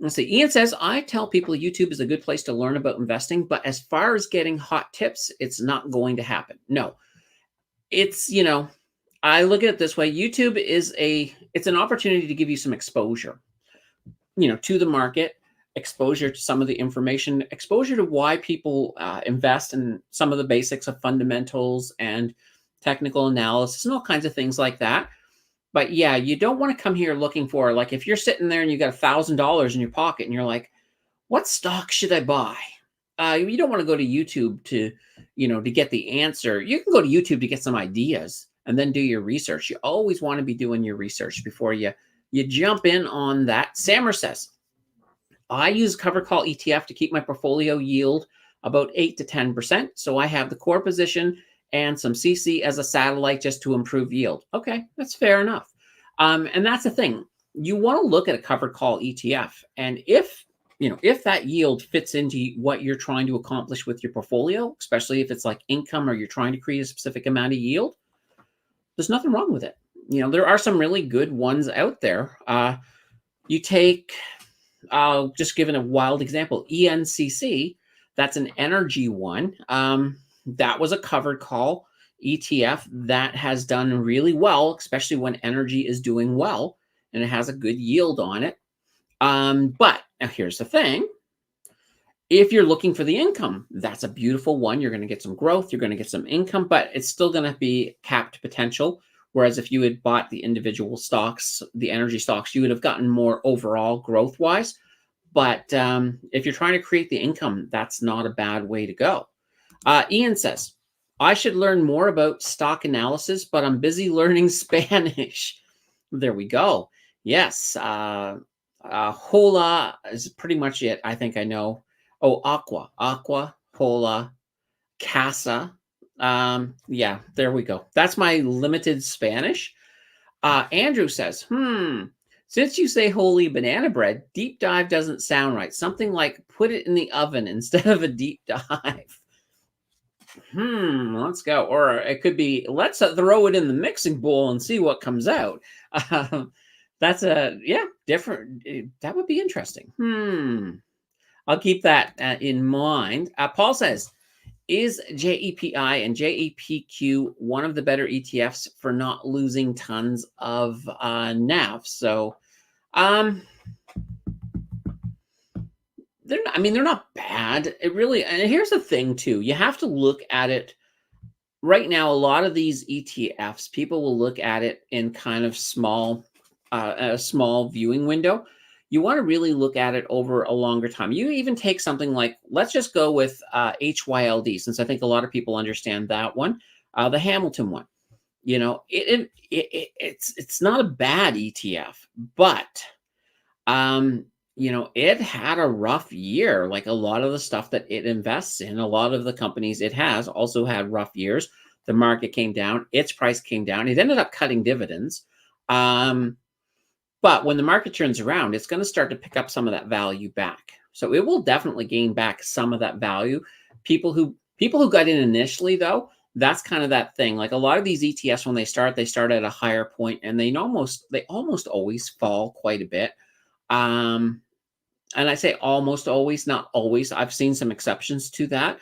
Let's see. Ian says, I tell people YouTube is a good place to learn about investing, but as far as getting hot tips, it's not going to happen. No, it's, I look at it this way. YouTube it's an opportunity to give you some exposure, to the market, exposure to some of the information, exposure to why people invest, in some of the basics of fundamentals and technical analysis and all kinds of things like that. But yeah, you don't want to come here looking for, like, if you're sitting there and you got $1,000 in your pocket and you're like, what stock should I buy? You don't want to go to YouTube to get the answer. You can go to YouTube to get some ideas and then do your research. You always want to be doing your research before you jump in on that. Sammer says, I use cover call ETF to keep my portfolio yield about 8 to 10%. So I have the core position and some CC as a satellite just to improve yield. Okay, that's fair enough. And that's the thing. You want to look at a covered call ETF. And if that yield fits into what you're trying to accomplish with your portfolio, especially if it's like income or you're trying to create a specific amount of yield, there's nothing wrong with it. There are some really good ones out there. You take, just giving a wild example, ENCC, that's an energy one. That was a covered call ETF that has done really well, especially when energy is doing well, and it has a good yield on it. But now here's the thing. If you're looking for the income, that's a beautiful one. You're going to get some growth. You're going to get some income, but it's still going to be capped potential. Whereas if you had bought the individual stocks, the energy stocks, you would have gotten more overall growth-wise. But if you're trying to create the income, that's not a bad way to go. Ian says, I should learn more about stock analysis, but I'm busy learning Spanish. There we go. Yes. Hola is pretty much it. I think I know. Oh, aqua, hola, casa. Yeah, there we go. That's my limited Spanish. Andrew says, since you say holy banana bread, deep dive doesn't sound right. Something like put it in the oven instead of a deep dive. Let's go. Or it could be, let's throw it in the mixing bowl and see what comes out. That's different. That would be interesting. I'll keep that in mind. Paul says, is JEPI and JEPQ one of the better ETFs for not losing tons of NAV? So, they're not bad. It really, and here's the thing too, you have to look at it right now. A lot of these ETFs, people will look at it in kind of a small viewing window. you want to really look at it over a longer time. You even take something like, let's just go with HYLD, since I think a lot of people understand that one, the Hamilton one. It's not a bad ETF, but it had a rough year. Like a lot of the stuff that it invests in, a lot of the companies it has also had rough years. The market came down, its price came down. It ended up cutting dividends. But when the market turns around, it's going to start to pick up some of that value back. So it will definitely gain back some of that value. People who got in initially, though, that's kind of that thing. Like a lot of these ETFs, when they start at a higher point, and they almost always fall quite a bit. And I say almost always, not always. I've seen some exceptions to that.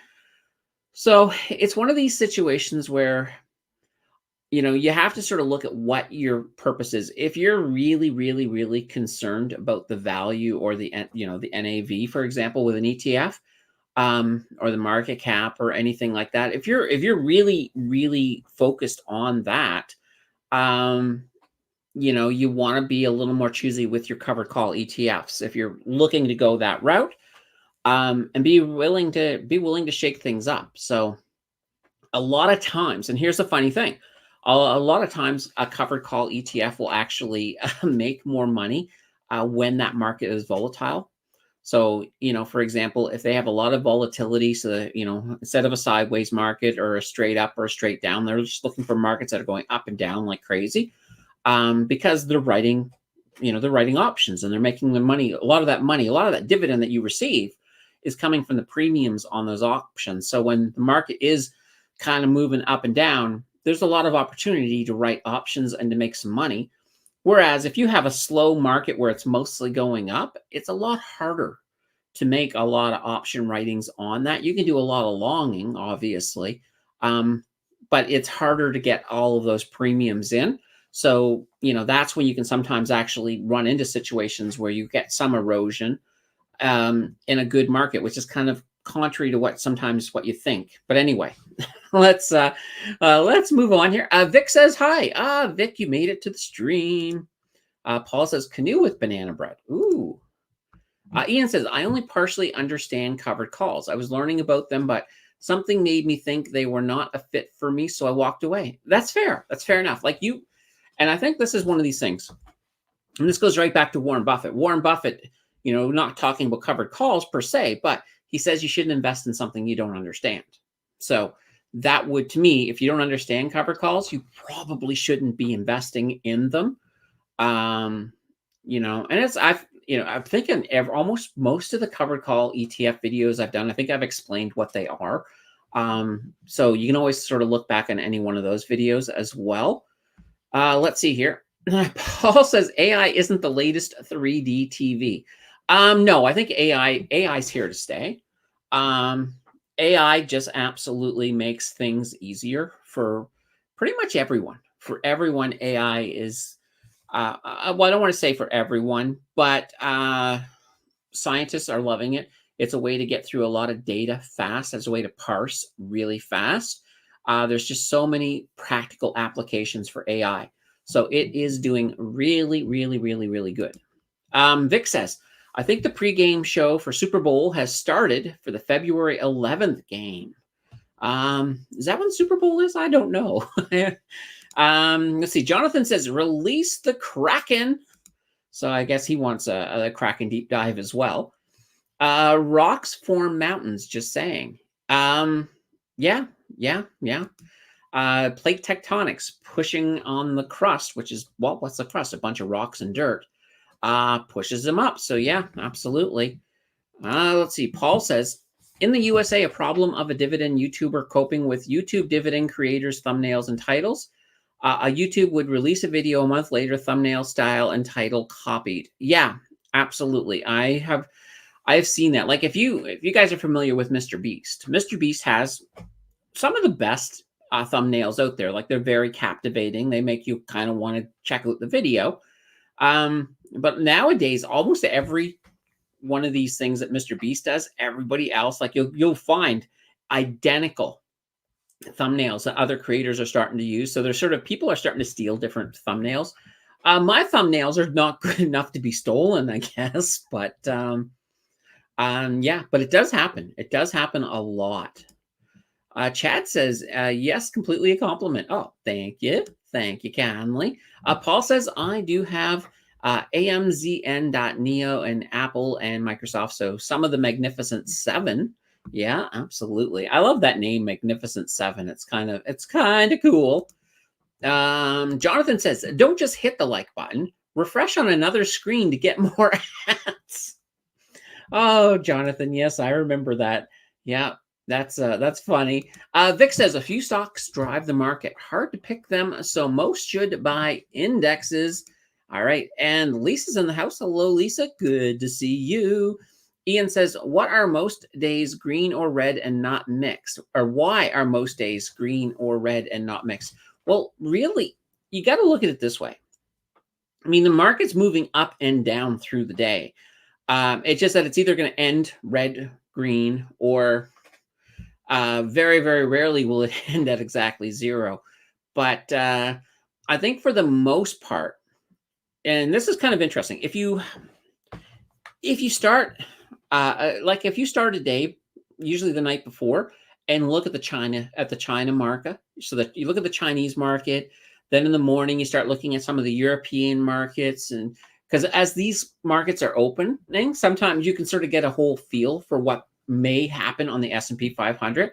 So it's one of these situations where, you have to sort of look at what your purpose is. If you're really, really, really concerned about the value or the NAV, for example, with an ETF, or the market cap or anything like that, if you're really, really focused on that, you want to be a little more choosy with your covered call ETFs if you're looking to go that route, and be willing to shake things up. So a lot of times, and here's the funny thing, a lot of times a covered call ETF will actually make more money when that market is volatile. So, for example, if they have a lot of volatility, so that, instead of a sideways market or a straight up or a straight down, they're just looking for markets that are going up and down like crazy, because they're writing options and they're making the money. A lot of that dividend that you receive is coming from the premiums on those options. So when the market is kind of moving up and down, there's a lot of opportunity to write options and to make some money. Whereas if you have a slow market where it's mostly going up, it's a lot harder to make a lot of option writings on that. You can do a lot of longing, obviously, but it's harder to get all of those premiums in. So, that's when you can sometimes actually run into situations where you get some erosion in a good market, which is kind of contrary to what you think. But anyway, let's move on here. Vic says hi. Vic, you made it to the stream. Paul says canoe with banana bread. Ooh. Ian says, I only partially understand covered calls. I was learning about them, but something made me think they were not a fit for me, so I walked away. That's fair. That's fair enough. And I think this is one of these things. And this goes right back to Warren Buffett. Warren Buffett, not talking about covered calls per se, but he says you shouldn't invest in something you don't understand. So that would, to me, if you don't understand covered calls, you probably shouldn't be investing in them. And I'm thinking almost most of the covered call ETF videos I've done, I think I've explained what they are. So you can always sort of look back on any one of those videos as well. Let's see here. Paul says AI isn't the latest 3D TV. No, I think AI's here to stay. AI just absolutely makes things easier for pretty much everyone. For everyone, AI is, well, I don't want to say for everyone, but scientists are loving it. It's a way to get through a lot of data fast. It's a way to parse really fast. There's just so many practical applications for AI. So it is doing really, really, really, really good. Vic says, I think the pregame show for Super Bowl has started for the February 11th game. Is that when the Super Bowl is? I don't know. Let's see. Jonathan says, release the Kraken. So I guess he wants a Kraken deep dive as well. Rocks form mountains, just saying. Yeah. Plate tectonics pushing on the crust, which is, well, what's the crust? A bunch of rocks and dirt. Pushes them up. So yeah, absolutely. Let's see. Paul says, in the USA, a problem of a dividend YouTuber coping with YouTube dividend creators' thumbnails and titles. A YouTube would release a video a month later, thumbnail style and title copied. Yeah, absolutely. I have seen that. Like if you guys are familiar with Mr. Beast has some of the best thumbnails out there. Like they're very captivating. They make you kind of want to check out the video. But nowadays, almost every one of these things that Mr. Beast does, everybody else, like you'll find identical thumbnails that other creators are starting to use. So there's sort of, people are starting to steal different thumbnails. My thumbnails are not good enough to be stolen, I guess, but yeah, but it does happen. It does happen a lot. Chad says, yes, completely a compliment. Oh, thank you. Thank you kindly. Paul says, I do have AMZN.Neo and Apple and Microsoft. So some of the Magnificent Seven. Yeah, absolutely. I love that name, Magnificent Seven. It's kind of cool. Jonathan says, don't just hit the like button. Refresh on another screen to get more ads. Oh, Jonathan, yes, I remember that. Yeah, that's funny. Vic says a few stocks drive the market. Hard to pick them, so most should buy indexes. All right, and Lisa's in the house. Hello, Lisa. Good to see you. Ian says, what are most days green or red and not mixed? Or why are most days green or red and not mixed? Well, really, you got to look at it this way. I mean, the market's moving up and down through the day. It's just that it's either going to end red, green, or very, very rarely will it end at exactly zero. But I think for the most part, and this is kind of interesting, if you start like if you start a day, usually the night before, and look at the China market, so that you look at the Chinese market, then in the morning you start looking at some of the European markets, and because as these markets are opening, sometimes you can sort of get a whole feel for what may happen on the S&P 500.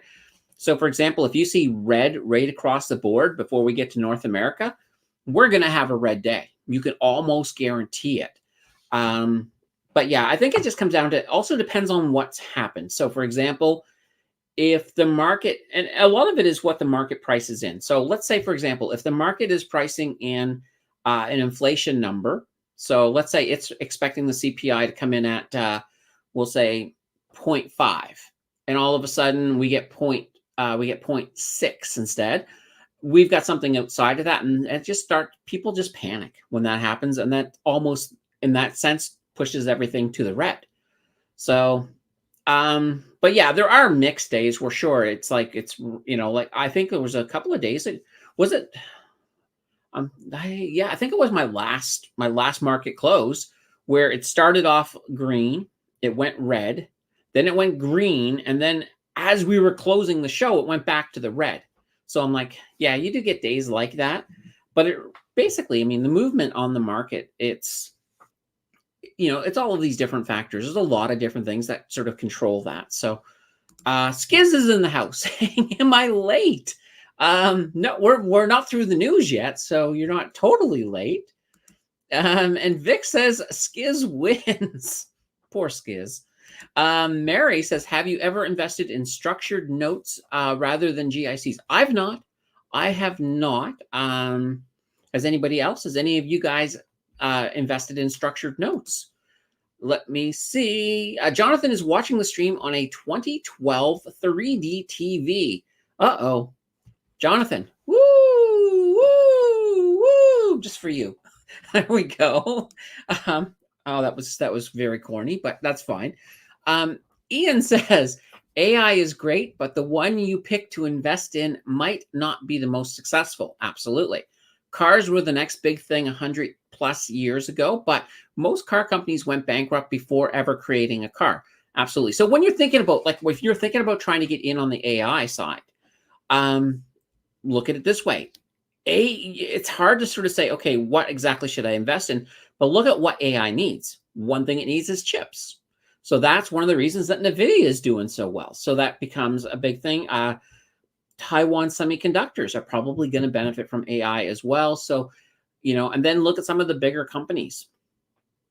So for example, if you see red right across the board before we get to North America, we're going to have a red day. You can almost guarantee it. But yeah, I think it just comes down to, it also depends on what's happened. So for example, if the market, and a lot of it is what the market prices in. So let's say, for example, if the market is pricing in an inflation number, so let's say it's expecting the CPI to come in at, we'll say 0.5, and all of a sudden we get 0.6 instead. We've got something outside of that, and people just panic when that happens, and that almost, in that sense, pushes everything to the red. So, but yeah, there are mixed days where sure, it's like like I think there was a couple of days that was it. I think it was my last market close where it started off green, it went red, then it went green, and then as we were closing the show, it went back to the red. So I'm like, yeah, you do get days like that, but it basically, I mean, the movement on the market, it's all of these different factors. There's a lot of different things that sort of control that. So Skiz is in the house. Am I late? No, we're not through the news yet, so you're not totally late. And Vic says Skiz wins. Poor Skiz. Mary says, have you ever invested in structured notes rather than GICs? I've not. I have not. Has anybody else? Has any of you guys invested in structured notes? Let me see. Jonathan is watching the stream on a 2012 3D TV. Uh-oh. Jonathan. Woo, woo, woo. Just for you. There we go. Oh, that was very corny, but that's fine. Ian says, AI is great, but the one you pick to invest in might not be the most successful. Absolutely. Cars were the next big thing 100 plus years ago, but most car companies went bankrupt before ever creating a car. Absolutely. So when you're thinking about, like, if you're thinking about trying to get in on the AI side, look at it this way. It's hard to sort of say, okay, what exactly should I invest in? But look at what AI needs. One thing it needs is chips. So that's one of the reasons that NVIDIA is doing so well. So that becomes a big thing. Taiwan semiconductors are probably going to benefit from AI as well. So, and then look at some of the bigger companies,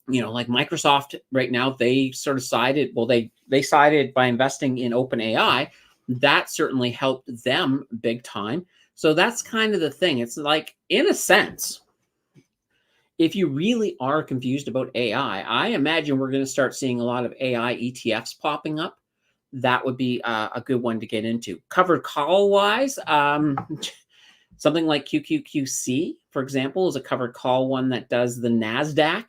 like Microsoft right now, they sort of sided, well, they sided by investing in OpenAI. That certainly helped them big time. So that's kind of the thing. It's like, in a sense, if you really are confused about AI, I imagine we're going to start seeing a lot of AI ETFs popping up. That would be a good one to get into. Covered call wise, something like QQQC, for example, is a covered call one that does the NASDAQ.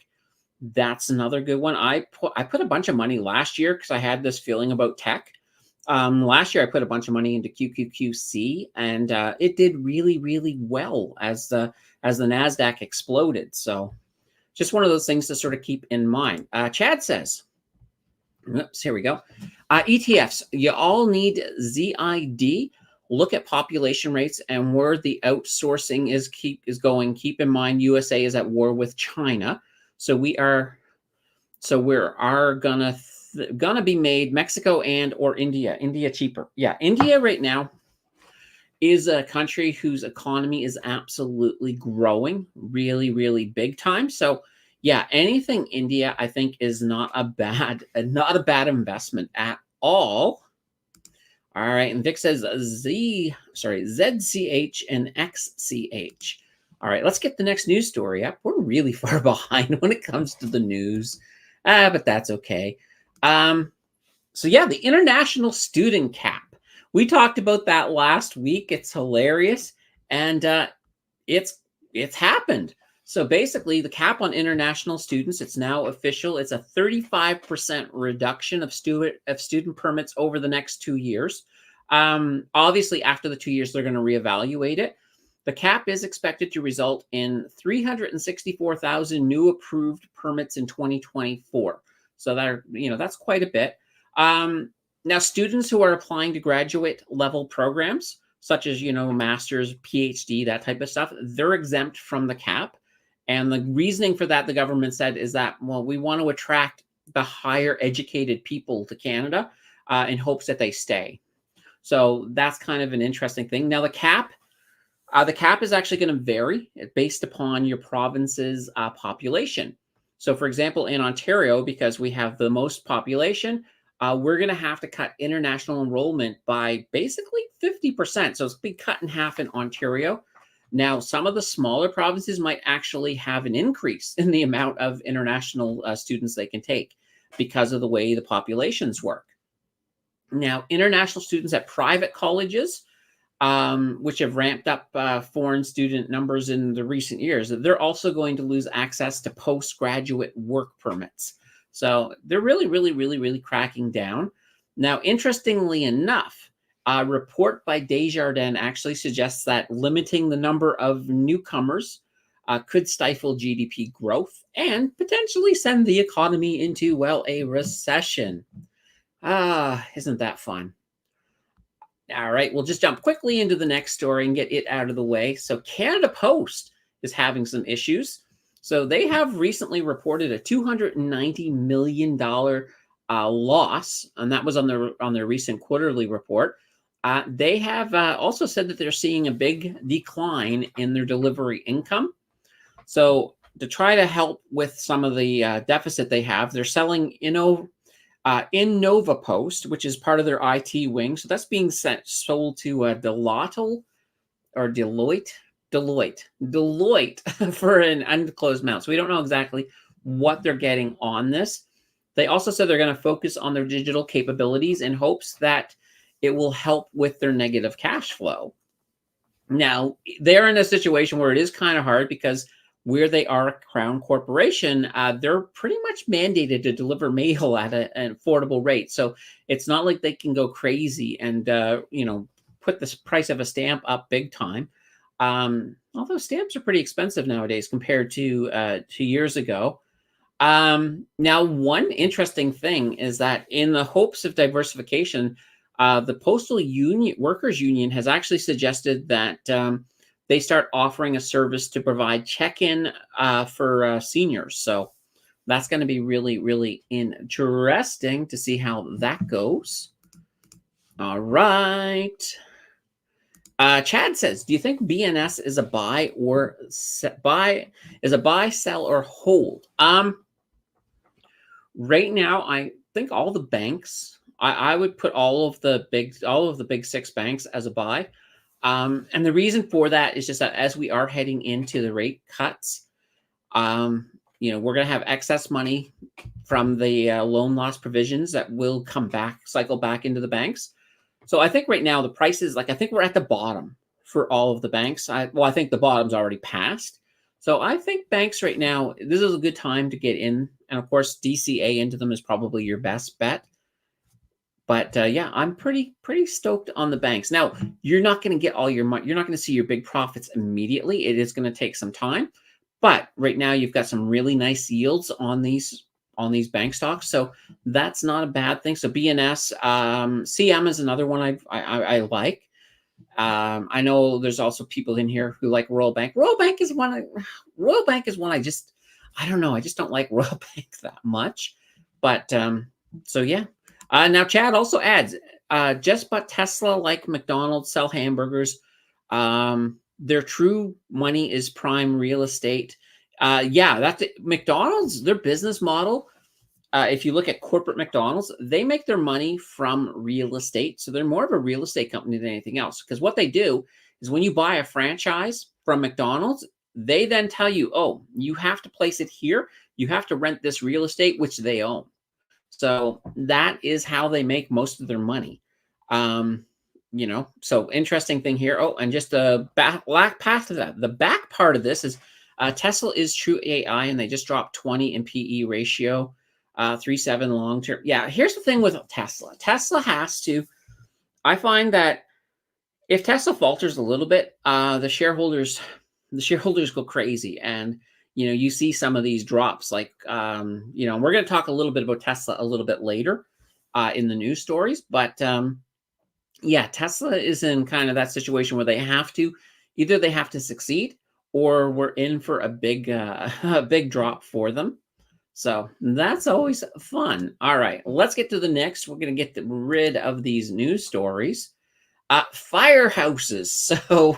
That's another good one. I put a bunch of money last year because I had this feeling about tech. Last year, I put a bunch of money into QQQC, and it did really, really well as the Nasdaq exploded. So, just one of those things to sort of keep in mind. Chad says, "Oops, here we go. ETFs. You all need ZID. Look at population rates and where the outsourcing is going. Keep in mind, USA is at war with China, so we are gonna be made Mexico and or India. India cheaper. Yeah, India right now is a country whose economy is absolutely growing really, really big time. So yeah, anything India, I think, is not a bad investment at all. All right, and Vic says ZCH and XCH. All right, let's get the next news story up. We're really far behind when it comes to the news, but that's okay. So yeah, the international student cap. We talked about that last week. It's hilarious, and it's happened. So basically, the cap on international students, it's now official. It's a 35% reduction of student permits over the next 2 years. Obviously, after the 2 years, they're going to reevaluate it. The cap is expected to result in 364,000 new approved permits in 2024. So that's quite a bit. Now, students who are applying to graduate level programs, such as, master's, PhD, that type of stuff, they're exempt from the cap. And the reasoning for that, the government said, is that, well, we want to attract the higher educated people to Canada in hopes that they stay. So that's kind of an interesting thing. Now, the cap is actually going to vary based upon your province's population. So, for example, in Ontario, because we have the most population, we're going to have to cut international enrollment by basically 50%. So it's been cut in half in Ontario. Now, some of the smaller provinces might actually have an increase in the amount of international students they can take because of the way the populations work. Now, international students at private colleges, which have ramped up foreign student numbers in the recent years, they're also going to lose access to postgraduate work permits. So they're really, really, really, really cracking down. Now, interestingly enough, a report by Desjardins actually suggests that limiting the number of newcomers could stifle GDP growth and potentially send the economy into, well, a recession. Isn't that fun? All right, we'll just jump quickly into the next story and get it out of the way. So Canada Post is having some issues. So they have recently reported a $290 million loss, and that was on their recent quarterly report. They have also said that they're seeing a big decline in their delivery income. So to try to help with some of the deficit they have, they're selling Innova Post, which is part of their IT wing. So that's being sold to Deloitte for an undisclosed amount. So we don't know exactly what they're getting on this. They also said they're going to focus on their digital capabilities in hopes that it will help with their negative cash flow. Now, they're in a situation where it is kind of hard because where they are a crown corporation, they're pretty much mandated to deliver mail at an affordable rate. So it's not like they can go crazy and put the price of a stamp up big time. Although stamps are pretty expensive nowadays compared to 2 years ago. Now, one interesting thing is that in the hopes of diversification, the Postal Union Workers Union has actually suggested that they start offering a service to provide check-in for seniors. So that's going to be really, really interesting to see how that goes. All right. Chad says, do you think BNS is a buy, sell, or hold? Right now, I think all the banks, I would put all of the big six banks as a buy. And the reason for that is just that as we are heading into the rate cuts, we're going to have excess money from the loan loss provisions that will cycle back into the banks. So I think right now the prices, I think we're at the bottom for all of the banks. I think the bottom's already passed. So I think banks right now, this is a good time to get in. And of course, DCA into them is probably your best bet. But yeah, I'm pretty stoked on the banks. Now, you're not going to get all your money. You're not going to see your big profits immediately. It is going to take some time. But right now, you've got some really nice yields on these bank stocks, so that's not a bad thing. So BNS, CM is another one I like. I know there's also people in here who like Royal Bank. Royal Bank is one I don't know. I just don't like Royal Bank that much. But so yeah. Now Chad also adds, just but Tesla, like McDonald's, sell hamburgers. Their true money is prime real estate. Yeah, that's it. McDonald's, their business model. If you look at corporate McDonald's, they make their money from real estate. So they're more of a real estate company than anything else. Because what they do is when you buy a franchise from McDonald's, they then tell you, oh, you have to place it here. You have to rent this real estate, which they own. So that is how they make most of their money. So interesting thing here. Oh, and just the back path to that. The back part of this is Tesla is true AI, and they just dropped 20 in PE ratio. 3.7 long term. Yeah, here's the thing with Tesla. Tesla has to. I find that if Tesla falters a little bit, the shareholders go crazy, and you see some of these drops. Like we're going to talk a little bit about Tesla a little bit later in the news stories, but yeah, Tesla is in kind of that situation where they have to succeed, or we're in for a big a big drop for them. So that's always fun. All right, let's get to the next. We're going to get rid of these news stories. Firehouses. So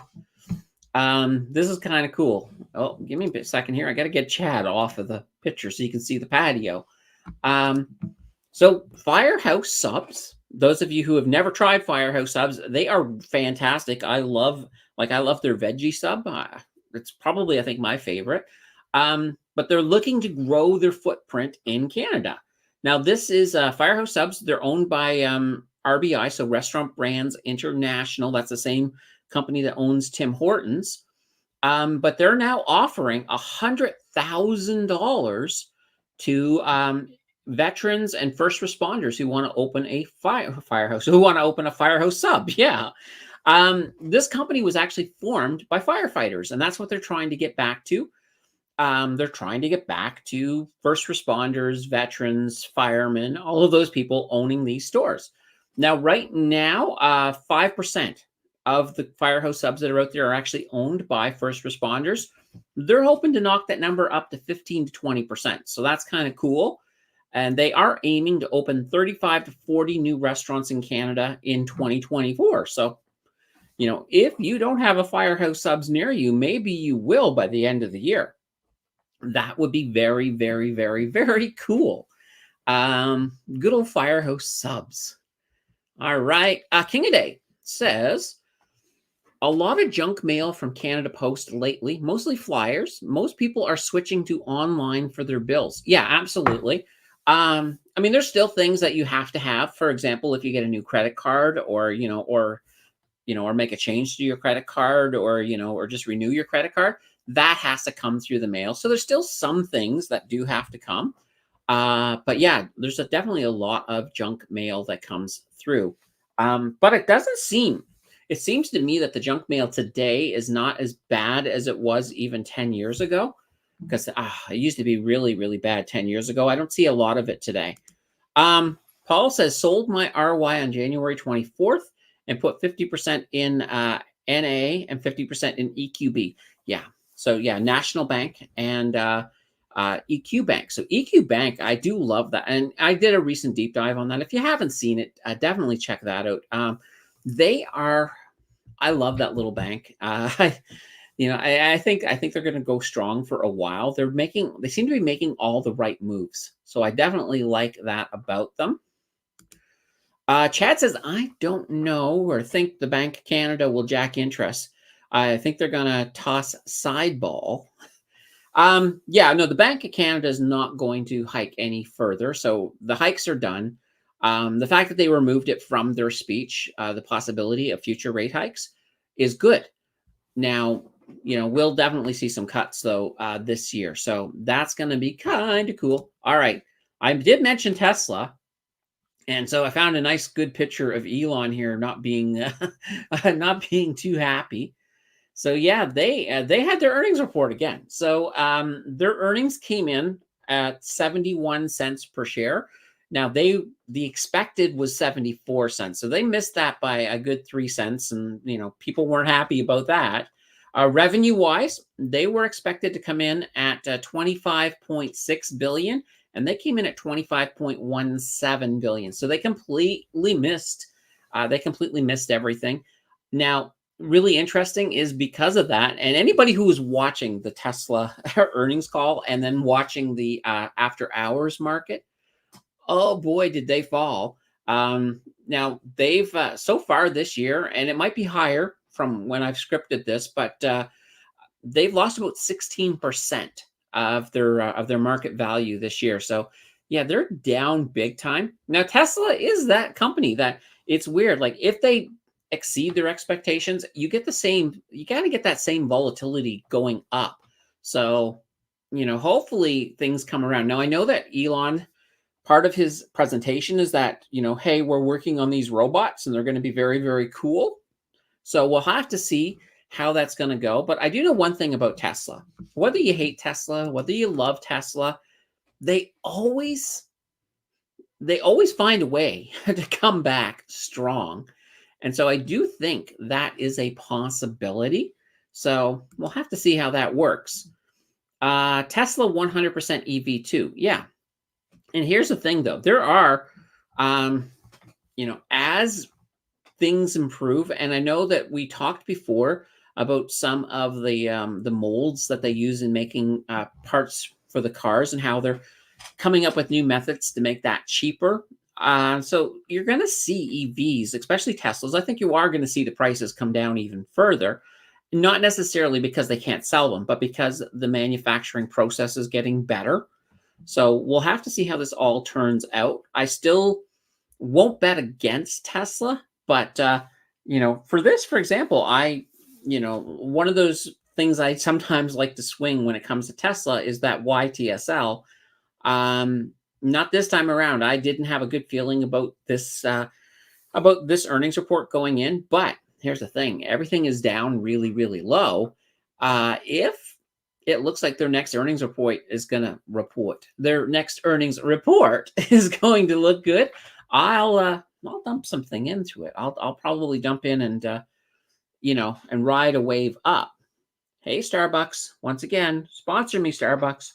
this is kind of cool. Oh, give me a second here. I got to get Chad off of the picture so you can see the patio. So Firehouse subs. Those of you who have never tried Firehouse subs, they are fantastic. I love their veggie sub. It's probably, I think, my favorite. But they're looking to grow their footprint in Canada. Now, this is Firehouse Subs. They're owned by RBI, so Restaurant Brands International. That's the same company that owns Tim Hortons. But they're now offering $100,000 to veterans and first responders who want to open a firehouse, who want to open a Firehouse Sub. Yeah. This company was actually formed by firefighters, and that's what they're trying to get back to. They're trying to get back to first responders, veterans, firemen, all of those people owning these stores. Now, right now, 5% of the Firehouse Subs that are out there are actually owned by first responders. They're hoping to knock that number up to 15 to 20%. So that's kind of cool. And they are aiming to open 35 to 40 new restaurants in Canada in 2024. So, if you don't have a Firehouse Subs near you, maybe you will by the end of the year. That would be very, very, very, very cool. Good old Firehouse Subs. All right. King of Day says, a lot of junk mail from Canada Post lately, mostly flyers. Most people are switching to online for their bills. Yeah, absolutely. There's still things that you have to have. For example, if you get a new credit card, or make a change to your credit card, or just renew your credit card, that has to come through the mail. So there's still some things that do have to come. But yeah, there's definitely a lot of junk mail that comes through. But it seems to me that the junk mail today is not as bad as it was even 10 years ago. Because it used to be really, really bad 10 years ago. I don't see a lot of it today. Paul says, sold my RY on January 24th and put 50% in NA and 50% in EQB. Yeah. So yeah, National Bank and EQ Bank. So EQ Bank, I do love that. And I did a recent deep dive on that. If you haven't seen it, definitely check that out. I love that little bank. I think they're going to go strong for a while. They seem to be making all the right moves. So I definitely like that about them. Chad says, I don't know or think the Bank of Canada will jack interest. I think they're going to toss sideball. The Bank of Canada is not going to hike any further. So the hikes are done. The fact that they removed it from their speech, the possibility of future rate hikes, is good. Now, we'll definitely see some cuts, though, this year. So that's going to be kind of cool. All right. I did mention Tesla. And so I found a nice, good picture of Elon here, not being not being too happy. So yeah, they had their earnings report again. So their earnings came in at 71 cents per share. Now the expected was 74 cents. So they missed that by a good 3 cents, and people weren't happy about that. Revenue wise, they were expected to come in at 25.6 billion, and they came in at 25.17 billion. So they completely missed everything. Now, really interesting is because of that, and anybody who was watching the Tesla earnings call and then watching the after hours market, oh boy, did they fall. Now they've so far this year, and it might be higher from when I've scripted this, but they've lost about 16% of their market value this year. So yeah, they're down big time. Now Tesla is that company that, it's weird. Like if they exceed their expectations, you got to get that same volatility going up. So, hopefully things come around. Now I know that Elon, part of his presentation is that, hey, we're working on these robots and they're going to be very, very cool. So we'll have to see how that's going to go. But I do know one thing about Tesla. Whether you hate Tesla, whether you love Tesla, they always find a way to come back strong. And so I do think that is a possibility. So we'll have to see how that works. Tesla 100% EV too. Yeah. And here's the thing though, there are, as things improve, and I know that we talked before about some of the molds that they use in making parts for the cars, and how they're coming up with new methods to make that cheaper. So you're going to see EVs, especially Teslas. I think you are going to see the prices come down even further, not necessarily because they can't sell them, but because the manufacturing process is getting better. So we'll have to see how this all turns out. I still won't bet against Tesla, but for this, for example, one of those things I sometimes like to swing when it comes to Tesla is that YTSL. Not this time around. I didn't have a good feeling about this earnings report going in, but here's the thing: everything is down really, really low. If it looks like their next earnings report is going to look good, I'll dump something into it. I'll probably dump in and and ride a wave up. Hey, Starbucks, once again, sponsor me, Starbucks.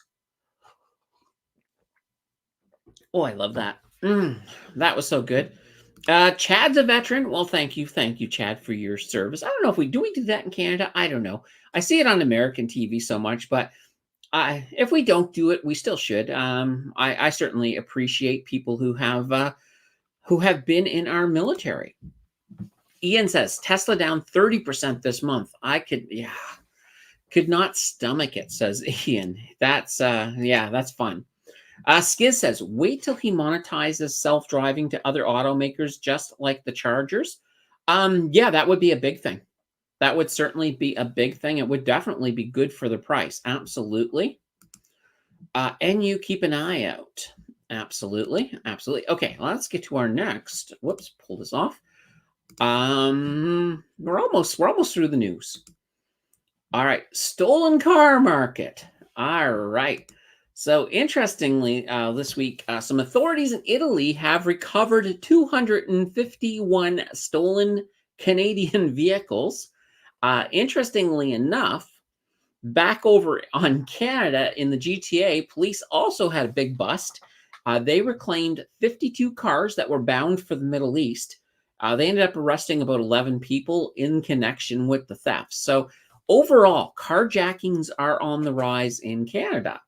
Oh, I love that. That was so good. Chad's a veteran. Well, thank you, Chad, for your service. I don't know if we do that in Canada. I don't know. I see it on American TV so much, but if we don't do it, we still should. I certainly appreciate people who have been in our military. Ian says Tesla down 30% this month. I could not stomach it, says Ian. That's that's fun. Skiz says, wait till he monetizes self-driving to other automakers, just like the Chargers. Yeah, that would be a big thing. That would certainly be a big thing. It would definitely be good for the price. Absolutely. And you keep an eye out. Absolutely. Absolutely. Okay, let's get to our next. Whoops, pull this off. We're almost through the news. All right, stolen car market. All right. So interestingly, this week, some authorities in Italy have recovered 251 stolen Canadian vehicles. Interestingly enough, back over on Canada in the GTA, police also had a big bust. They reclaimed 52 cars that were bound for the Middle East. They ended up arresting about 11 people in connection with the thefts. So overall, carjackings are on the rise in Canada.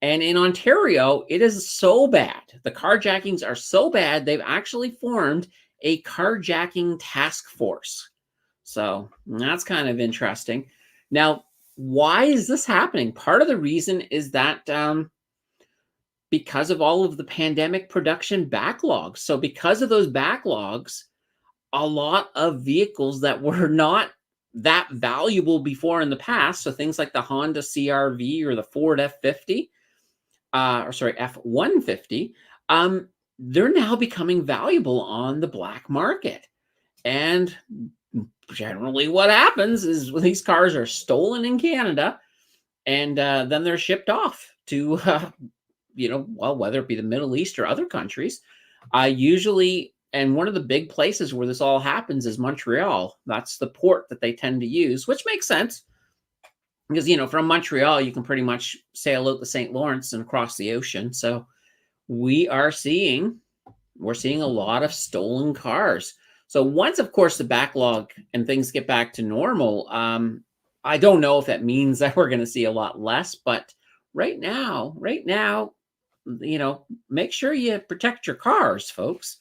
And in Ontario, it is so bad. The carjackings are so bad, they've actually formed a carjacking task force. So that's kind of interesting. Now, why is this happening? Part of the reason is that because of all of the pandemic production backlogs. So because of those backlogs, a lot of vehicles that were not that valuable before in the past, so things like the Honda CR-V or the Ford F-50, F-150, they're now becoming valuable on the black market. And generally what happens is when these cars are stolen in Canada and then they're shipped off to, well, whether it be the Middle East or other countries, usually, and one of the big places where this all happens is Montreal. That's the port that they tend to use, which makes sense because, from Montreal, you can pretty much sail out the St. Lawrence and across the ocean. So we are seeing we're seeing a lot of stolen cars. So once, of course, the backlog and things get back to normal, I don't know if that means that we're going to see a lot less. But right now, make sure you protect your cars, folks.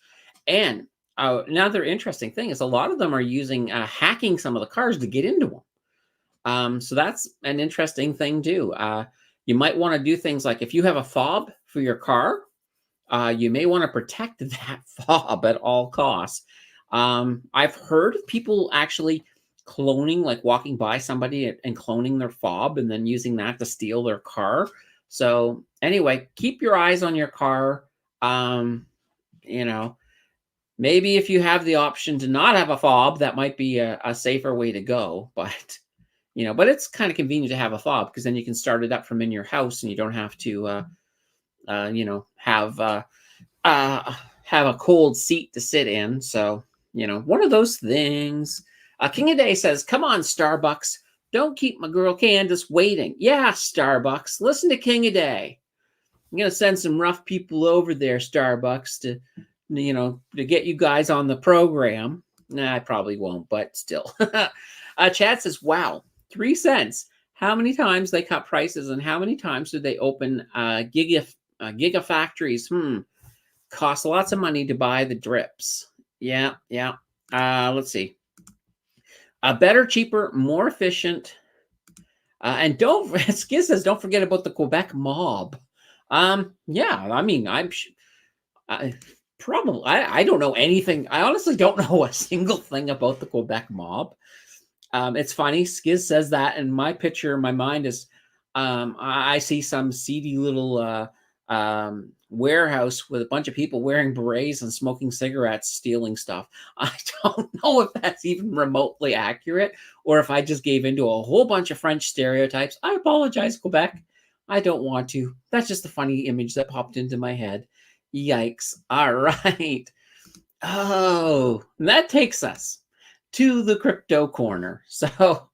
And another interesting thing is a lot of them are using hacking some of the cars to get into them. So that's an interesting thing too. You might want to do things like if you have a fob for your car, you may want to protect that fob at all costs. I've heard of people actually cloning, like walking by somebody and cloning their fob and then using that to steal their car. So anyway, keep your eyes on your car. You know, maybe if you have the option to not have a fob, that might be a safer way to go. But it's kind of convenient to have a fob because then you can start it up from in your house and you don't have to, have a cold seat to sit in. So, one of those things. King of Day says, come on, Starbucks. Don't keep my girl Candace waiting. Yeah, Starbucks. Listen to King of Day. I'm going to send some rough people over there, Starbucks, to get you guys on the program. Nah, I probably won't, but still. Chad says, wow, 3 cents. How many times they cut prices and how many times do they open gigafactories? Costs lots of money to buy the drips. Yeah. Let's see. Better, cheaper, more efficient. And Skiz says, don't forget about the Quebec mob. Yeah, I mean, I don't know anything. I honestly don't know a single thing about the Quebec mob. It's funny. Skiz says that, and my picture in my mind is I see some seedy little warehouse with a bunch of people wearing berets and smoking cigarettes, stealing stuff. I don't know if that's even remotely accurate or if I just gave into a whole bunch of French stereotypes. I apologize, Quebec. I don't want to. That's just a funny image that popped into my head. Yikes. All right. Oh, that takes us to the crypto corner. So,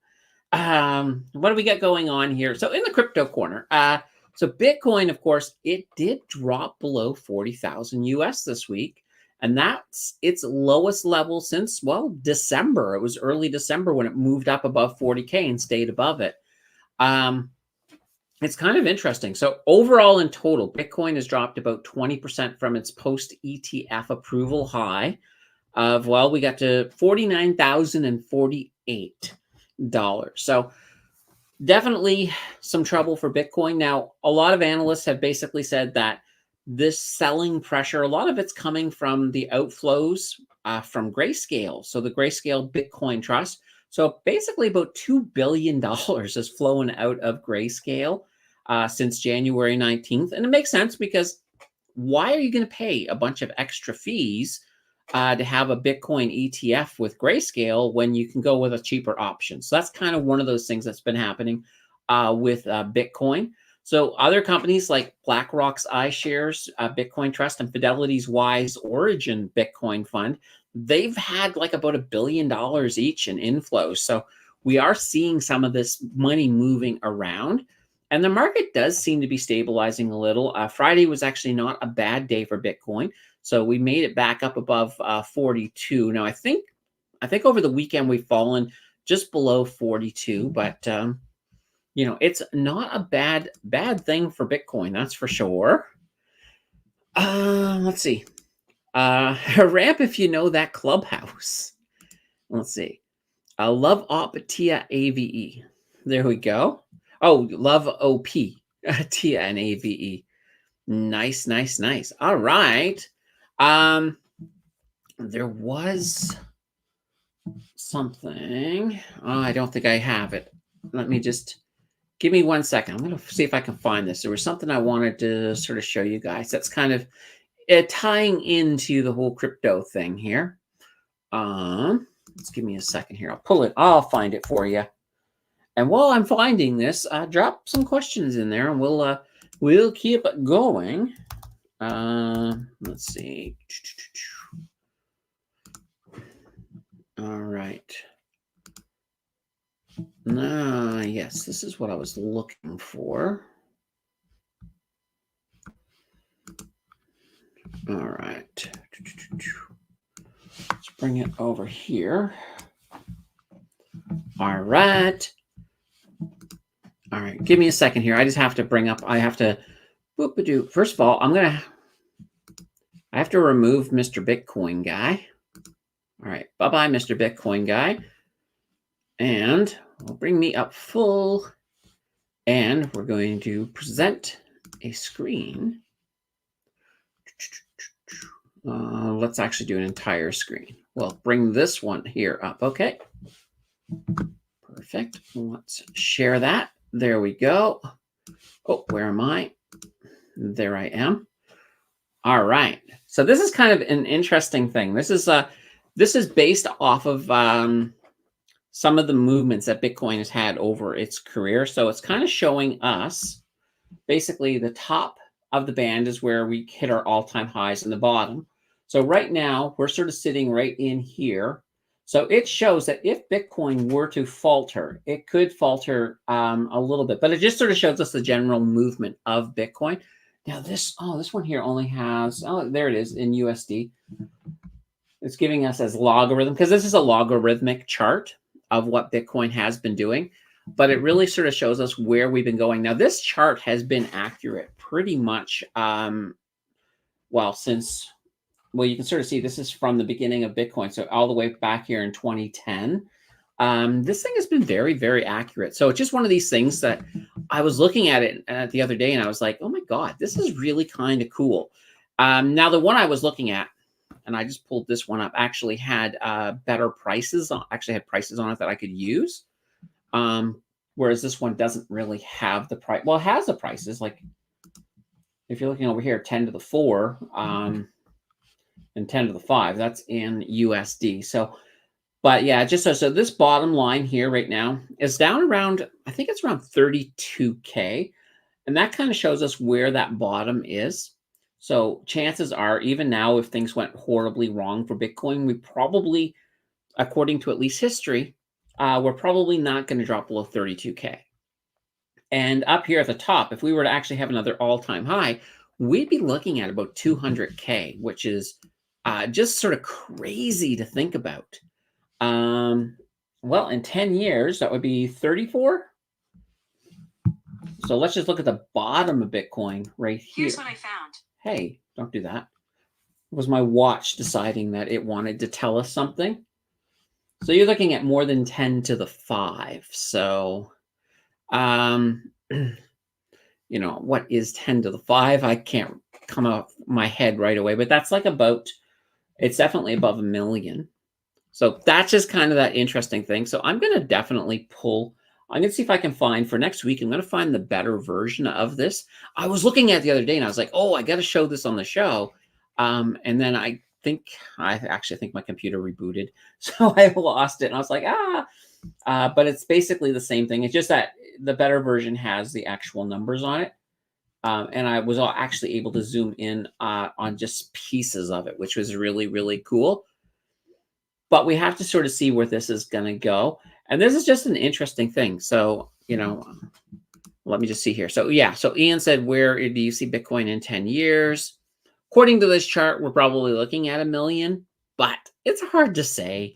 what do we got going on here? So in the crypto corner, so Bitcoin, of course, it did drop below 40,000 US this week. And that's its lowest level since, well, December. It was early December when it moved up above 40K and stayed above it. It's kind of interesting. So overall in total, Bitcoin has dropped about 20% from its post-ETF approval high of, well, we got to $49,048. So definitely some trouble for Bitcoin. Now, a lot of analysts have basically said that this selling pressure, a lot of it's coming from the outflows from Grayscale. So the Grayscale Bitcoin Trust. So basically about $2 billion has flown out of Grayscale since January 19th. And it makes sense because why are you going to pay a bunch of extra fees to have a Bitcoin ETF with Grayscale when you can go with a cheaper option? So that's kind of one of those things that's been happening with Bitcoin. So other companies like BlackRock's iShares Bitcoin Trust and Fidelity's Wise Origin Bitcoin Fund, they've had like about $1 billion each in inflows. So we are seeing some of this money moving around. And the market does seem to be stabilizing a little. Friday was actually not a bad day for Bitcoin. So we made it back up above 42. Now, I think over the weekend we've fallen just below 42, but it's not a bad thing for Bitcoin, that's for sure. Let's see. Ramp, if you know that Clubhouse. Let's see. Love Op Tia AVE. There we go. Oh, Love OP Tia and AVE. Nice. All right. There was something. Oh, I don't think I have it. Let me just give me 1 second. I'm going to see if I can find this. There was something I wanted to sort of show you guys. That's kind of tying into the whole crypto thing here. Let's give me a second here. I'll find it for you. And while I'm finding this, drop some questions in there, and we'll keep it going. Let's see. All right. Yes, this is what I was looking for. All right. Let's bring it over here. All right. All right. Give me a second here. I just have to First of all, I have to remove Mr. Bitcoin guy. All right. Bye-bye, Mr. Bitcoin guy. And we'll bring me up full. And we're going to present a screen. Let's actually do an entire screen. Well, bring this one here up. Okay. Perfect. Let's share that. There we go. Oh, where am I? There I am. All right. So this is kind of an interesting thing. This is based off of some of the movements that Bitcoin has had over its career. So it's kind of showing us basically the top of the band is where we hit our all-time highs, and the bottom. So right now we're sort of sitting right in here. So it shows that if Bitcoin were to falter, it could falter a little bit, but it just sort of shows us the general movement of Bitcoin. Now this one here only has, there it is in USD. It's giving us as logarithm, because this is a logarithmic chart of what Bitcoin has been doing, but it really sort of shows us where we've been going. Now this chart has been accurate pretty much, well, you can sort of see this is from the beginning of Bitcoin. So all the way back here in 2010. This thing has been very, very accurate. So it's just one of these things that I was looking at it the other day, and I was like, oh my God, this is really kind of cool. Now the one I was looking at, and I just pulled this one up, actually had better prices, actually had prices on it that I could use. Whereas this one doesn't really have the price. Well, it has the prices. Like if you're looking over here, 10 to the 4, and 10 to the 5, that's in USD. So, but yeah, just so this bottom line here right now is down around, I think it's around 32K. And that kind of shows us where that bottom is. So chances are, even now, if things went horribly wrong for Bitcoin, we probably, according to at least history, we're probably not going to drop below 32K. And up here at the top, if we were to actually have another all-time high, we'd be looking at about 200K, which is just sort of crazy to think about. Well, in 10 years, that would be 34. So let's just look at the bottom of Bitcoin right here. Here's what I found. Hey, don't do that. It was my watch deciding that it wanted to tell us something. So you're looking at more than 10 to the 5. So, you know, what is 10 to the 5? I can't come off my head right away, but that's like it's definitely above 1 million. So that's just kind of that interesting thing. So I'm going to definitely I'm going to see if I can find for next week. I'm going to find the better version of this. I was looking at it the other day and I was like, oh, I got to show this on the show. And then I actually think my computer rebooted. So I lost it. And I was like, but it's basically the same thing. It's just that the better version has the actual numbers on it. And I was actually able to zoom in on just pieces of it, which was really, really cool. But we have to sort of see where this is going to go. And this is just an interesting thing. So, you know, let me just see here. So, yeah. So Ian said, where do you see Bitcoin in 10 years? According to this chart, we're probably looking at 1 million, but it's hard to say.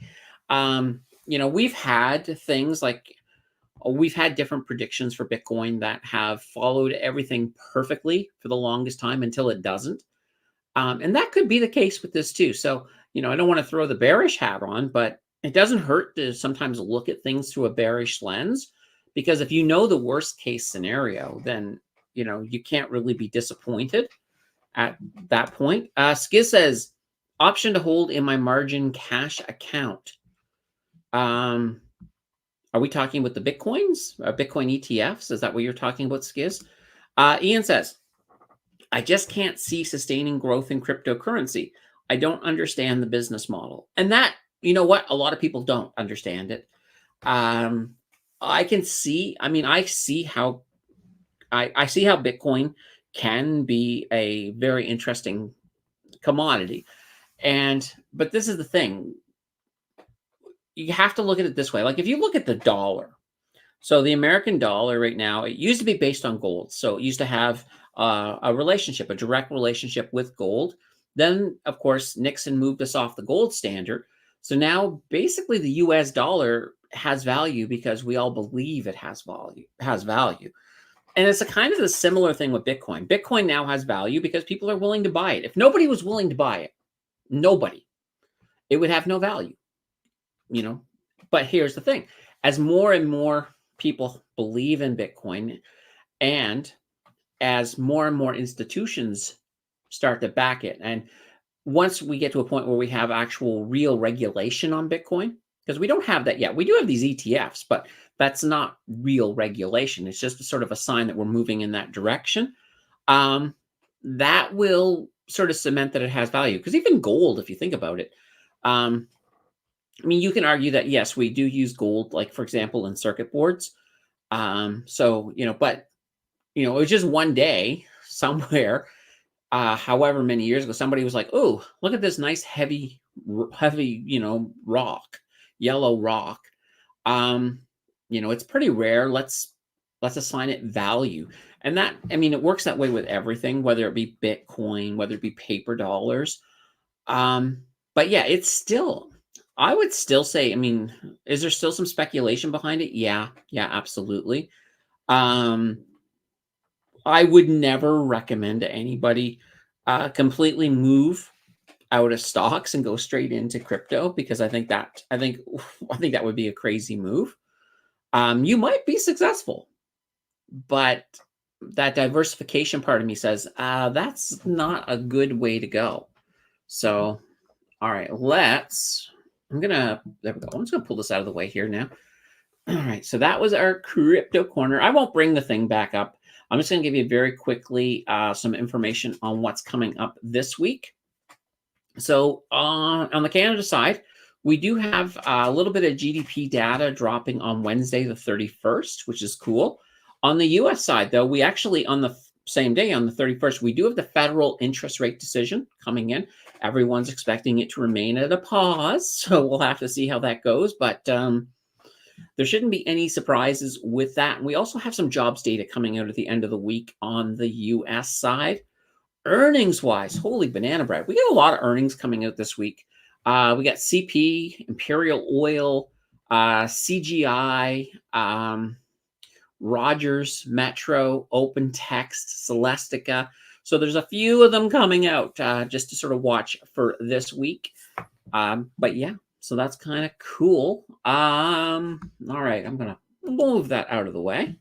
You know, we've had things like, we've had different predictions for Bitcoin that have followed everything perfectly for the longest time until it doesn't. And that could be the case with this too. So, you know, I don't want to throw the bearish hat on, but it doesn't hurt to sometimes look at things through a bearish lens, because if you know the worst case scenario, then, you know, you can't really be disappointed at that point. Skiz says, option to hold in my margin cash account. Are we talking with the Bitcoins, Bitcoin ETFs? Is that what you're talking about, Skiz? Ian says, I just can't see sustaining growth in cryptocurrency. I don't understand the business model. And that, you know what? A lot of people don't understand it. Um, I can see, I mean, I see how Bitcoin can be a very interesting commodity. But this is the thing. You have to look at it this way. Like if you look at the dollar, so the American dollar right now, it used to be based on gold. So it used to have a direct relationship with gold. Then, of course, Nixon moved us off the gold standard. So now basically the US dollar has value because we all believe it has value. And it's a kind of a similar thing with Bitcoin. Bitcoin now has value because people are willing to buy it. If nobody was willing to buy it, nobody, it would have no value, you know. But here's the thing. As more and more people believe in Bitcoin, and as more and more institutions start to back it, and once we get to a point where we have actual real regulation on Bitcoin, because we don't have that yet. We do have these ETFs, but that's not real regulation. It's just a sort of a sign that we're moving in that direction. Um, that will sort of cement that it has value. Because even gold, if you think about it, um, I mean, you can argue that yes, we do use gold, like for example, in circuit boards. So but it was just one day somewhere, however many years ago, somebody was like, "Oh, look at this nice heavy, rock, yellow rock. It's pretty rare. Let's assign it value." And that, I mean, it works that way with everything, whether it be Bitcoin, whether it be paper dollars. Um, but yeah, it's still, I would still say, I mean, is there still some speculation behind it? Yeah, yeah, absolutely. Um, I would never recommend to anybody completely move out of stocks and go straight into crypto because I think that would be a crazy move. You might be successful, but that diversification part of me says that's not a good way to go. So, all right, there we go. I'm just gonna pull this out of the way here now. All right, so that was our crypto corner. I won't bring the thing back up. I'm just going to give you very quickly some information on what's coming up this week. So on the Canada side, we do have a little bit of GDP data dropping on Wednesday, the 31st, which is cool. On the US side, though, we actually, on the same day, on the 31st, we do have the federal interest rate decision coming in. Everyone's expecting it to remain at a pause, so we'll have to see how that goes. But there shouldn't be any surprises with that. And we also have some jobs data coming out at the end of the week on the US side. Earnings wise, holy banana bread. We got a lot of earnings coming out this week. We got CP, Imperial Oil, CGI, Rogers, Metro, Open Text, Celestica. So there's a few of them coming out just to sort of watch for this week. But yeah, so that's kind of cool. All right, I'm gonna move that out of the way.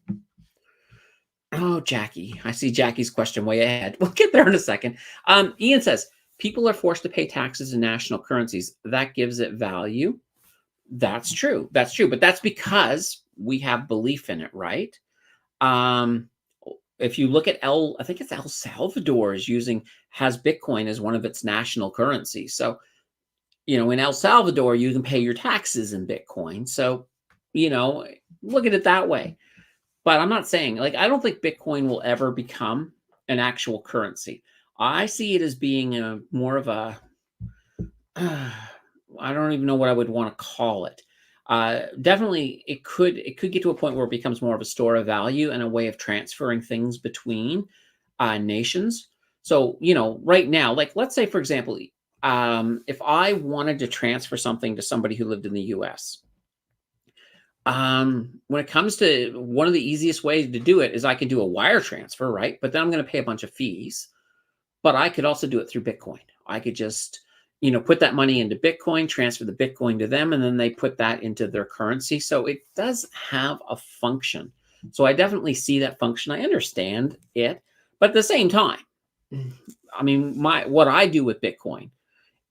Oh, Jackie. I see Jackie's question way ahead. We'll get there in a second. Ian says, people are forced to pay taxes in national currencies. That gives it value. That's true. That's true. But that's because we have belief in it, right? If you look at I think it's El Salvador has Bitcoin as one of its national currencies. So, in El Salvador, you can pay your taxes in Bitcoin. So, look at it that way. But I'm not saying, like, I don't think Bitcoin will ever become an actual currency. I see it as being more of a, I don't even know what I would want to call it. Definitely, it could get to a point where it becomes more of a store of value and a way of transferring things between nations. So, right now, like, let's say, for example, if I wanted to transfer something to somebody who lived in the US, when it comes to one of the easiest ways to do it is I can do a wire transfer, right? But then I'm going to pay a bunch of fees. But I could also do it through Bitcoin. I could just, put that money into Bitcoin, transfer the Bitcoin to them, and then they put that into their currency. So it does have a function. So I definitely see that function. I understand it. But at the same time, I mean, what I do with Bitcoin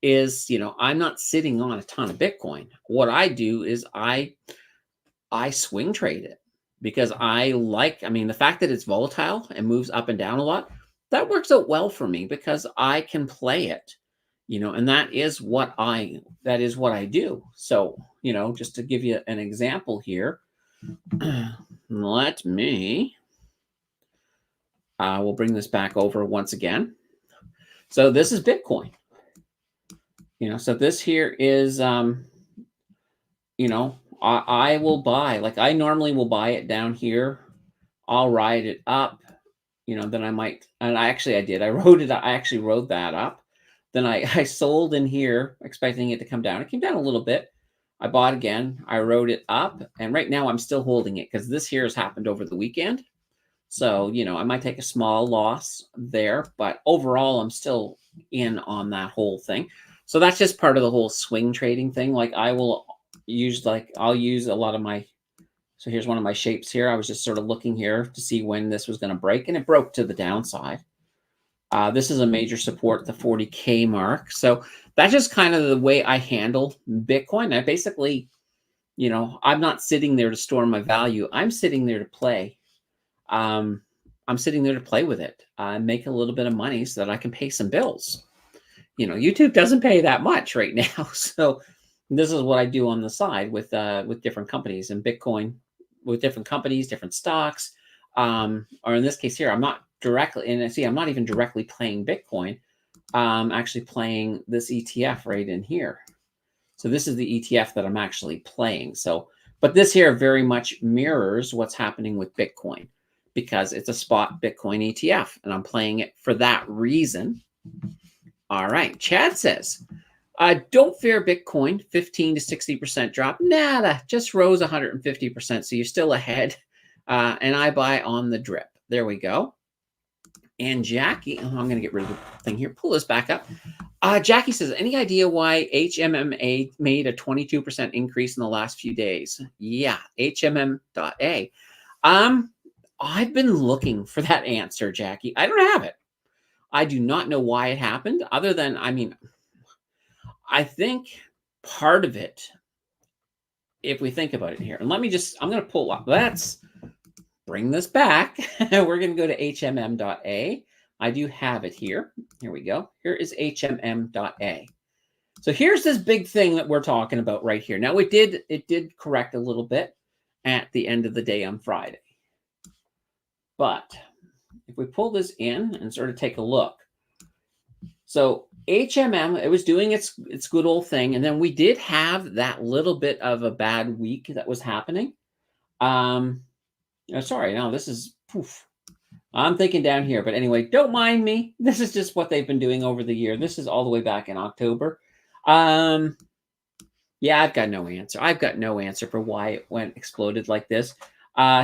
is, I'm not sitting on a ton of Bitcoin. What I do is I swing trade it because I mean, the fact that it's volatile and moves up and down a lot, that works out well for me because I can play it, and that is what I do. So, just to give you an example here, let me, we'll bring this back over once again. So this is Bitcoin, so this here is, I will buy, like I normally will buy it down here. I'll ride it up, then I might, and I did, I actually rode that up. Then I sold in here expecting it to come down. It came down a little bit. I bought again. I rode it up. And right now I'm still holding it because this here has happened over the weekend. So, I might take a small loss there, but overall I'm still in on that whole thing. So that's just part of the whole swing trading thing. Like I'll use a lot of my, so here's one of my shapes here. I was just sort of looking here to see when this was going to break, and it broke to the downside. This is a major support, the 40K mark. So that's just kind of the way I handle Bitcoin. I basically, I'm not sitting there to store my value. I'm sitting there to play. I'm sitting there to play with it, make a little bit of money so that I can pay some bills. YouTube doesn't pay that much right now. So this is what I do on the side with different companies and Bitcoin, with different companies, different stocks. Or in this case here, I'm not even directly playing Bitcoin. I'm actually playing this ETF right in here. So this is the ETF that I'm actually playing. So, but this here very much mirrors what's happening with Bitcoin because it's a spot Bitcoin ETF, and I'm playing it for that reason. All right, Chad says, don't fear Bitcoin, 15 to 60% drop. Nada, just rose 150%, so you're still ahead. And I buy on the drip. There we go. And Jackie, I'm going to get rid of the thing here. Pull this back up. Jackie says, any idea why HMMA made a 22% increase in the last few days? Yeah, HMM.A. I've been looking for that answer, Jackie. I don't have it. I do not know why it happened, other than, I think part of it, if we think about it here, and I'm going to pull up, let's bring this back. We're going to go to HMM.A. I do have it here. Here we go. Here is HMM.A. So here's this big thing that we're talking about right here. Now it did correct a little bit at the end of the day on Friday. But if we pull this in and sort of take a look. So HMM, it was doing its good old thing. And then we did have that little bit of a bad week that was happening. Sorry, no, this is, poof. I'm thinking down here. But anyway, don't mind me. This is just what they've been doing over the year. This is all the way back in October. Yeah, I've got no answer. I've got no answer for why it exploded like this.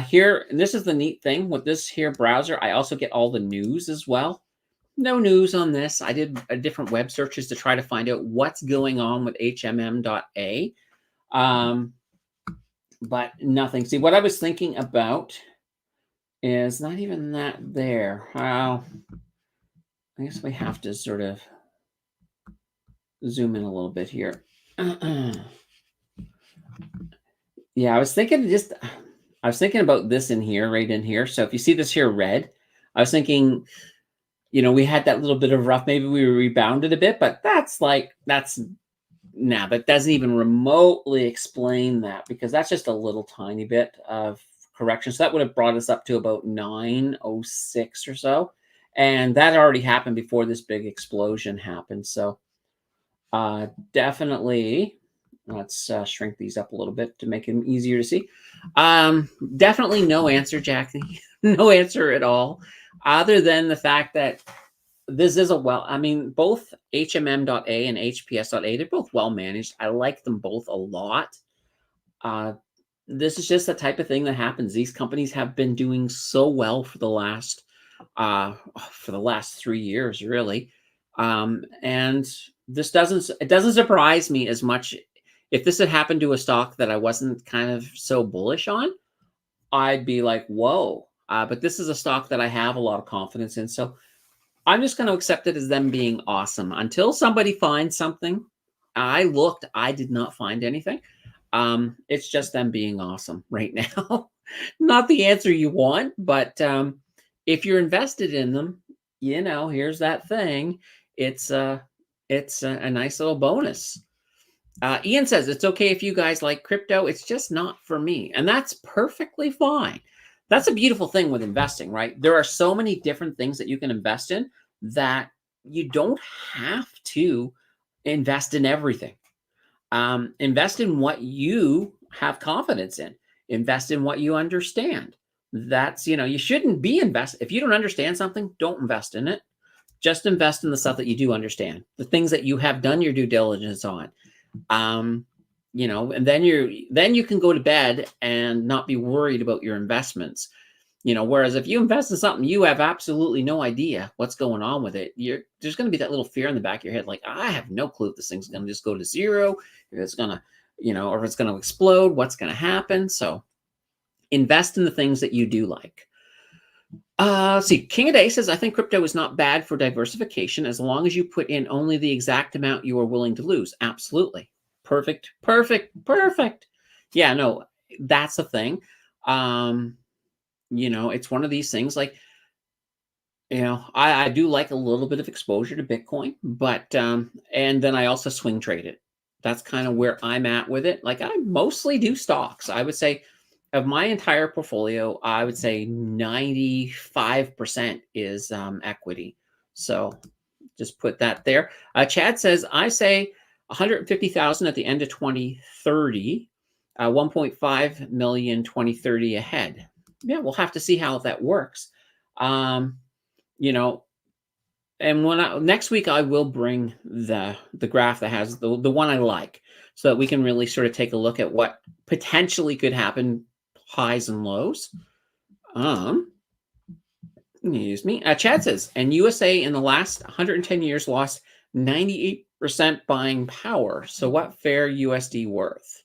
Here, and this is the neat thing with this here browser. I also get all the news as well. No news on this. I did different web searches to try to find out what's going on with HMM.A. But nothing. See, what I was thinking about is not even that there. I guess we have to sort of zoom in a little bit here. Yeah, I was thinking about this in here, right in here. So if you see this here red, I was thinking, we had that little bit of rough, maybe we rebounded a bit, but that doesn't even remotely explain that, because that's just a little tiny bit of correction. So that would have brought us up to about 906 or so. And that already happened before this big explosion happened. So definitely, let's shrink these up a little bit to make them easier to see. Definitely no answer, Jackie. No answer at all, other than the fact that this is both HMM.A and HPS.A, they're both well managed. I like them both a lot. This is just the type of thing that happens. These companies have been doing so well for the last 3 years, really. And this doesn't surprise me as much. If this had happened to a stock that I wasn't kind of so bullish on, I'd be like, whoa. But this is a stock that I have a lot of confidence in. So I'm just going to accept it as them being awesome until somebody finds something. I did not find anything. It's just them being awesome right now. Not the answer you want, but if you're invested in them, here's that thing. It's a nice little bonus. Ian says it's okay if you guys like crypto. It's just not for me, and that's perfectly fine. That's a beautiful thing with investing, right? There are so many different things that you can invest in that you don't have to invest in everything. Invest in what you have confidence in. Invest in what you understand. You shouldn't be invest. If you don't understand something, don't invest in it. Just invest in the stuff that you do understand, the things that you have done your due diligence on. um and then you can go to bed and not be worried about your investments. Whereas if you invest in something you have absolutely no idea what's going on with it, there's going to be that little fear in the back of your head, like, I have no clue if this thing's going to just go to zero, if it's going to or if it's going to explode, what's going to happen. So invest in the things that you do like. See, King of Day says, I think crypto is not bad for diversification as long as you put in only the exact amount you are willing to lose. Absolutely. Perfect, perfect, perfect. Yeah, no, that's the thing. It's one of these things, like, I do like a little bit of exposure to Bitcoin, but and then I also swing trade it. That's kind of where I'm at with it. Like, I mostly do stocks. I would say of my entire portfolio, I would say 95% is equity. So just put that there. Chad says, I say 150,000 at the end of 2030, 1.5 million 2030 ahead. Yeah, we'll have to see how that works. You know, and next week I will bring the graph that has the one I like, so that we can really sort of take a look at what potentially could happen, highs and lows. Excuse me. Chad says, and USA in the last 110 years lost 98% buying power. So what fair USD worth?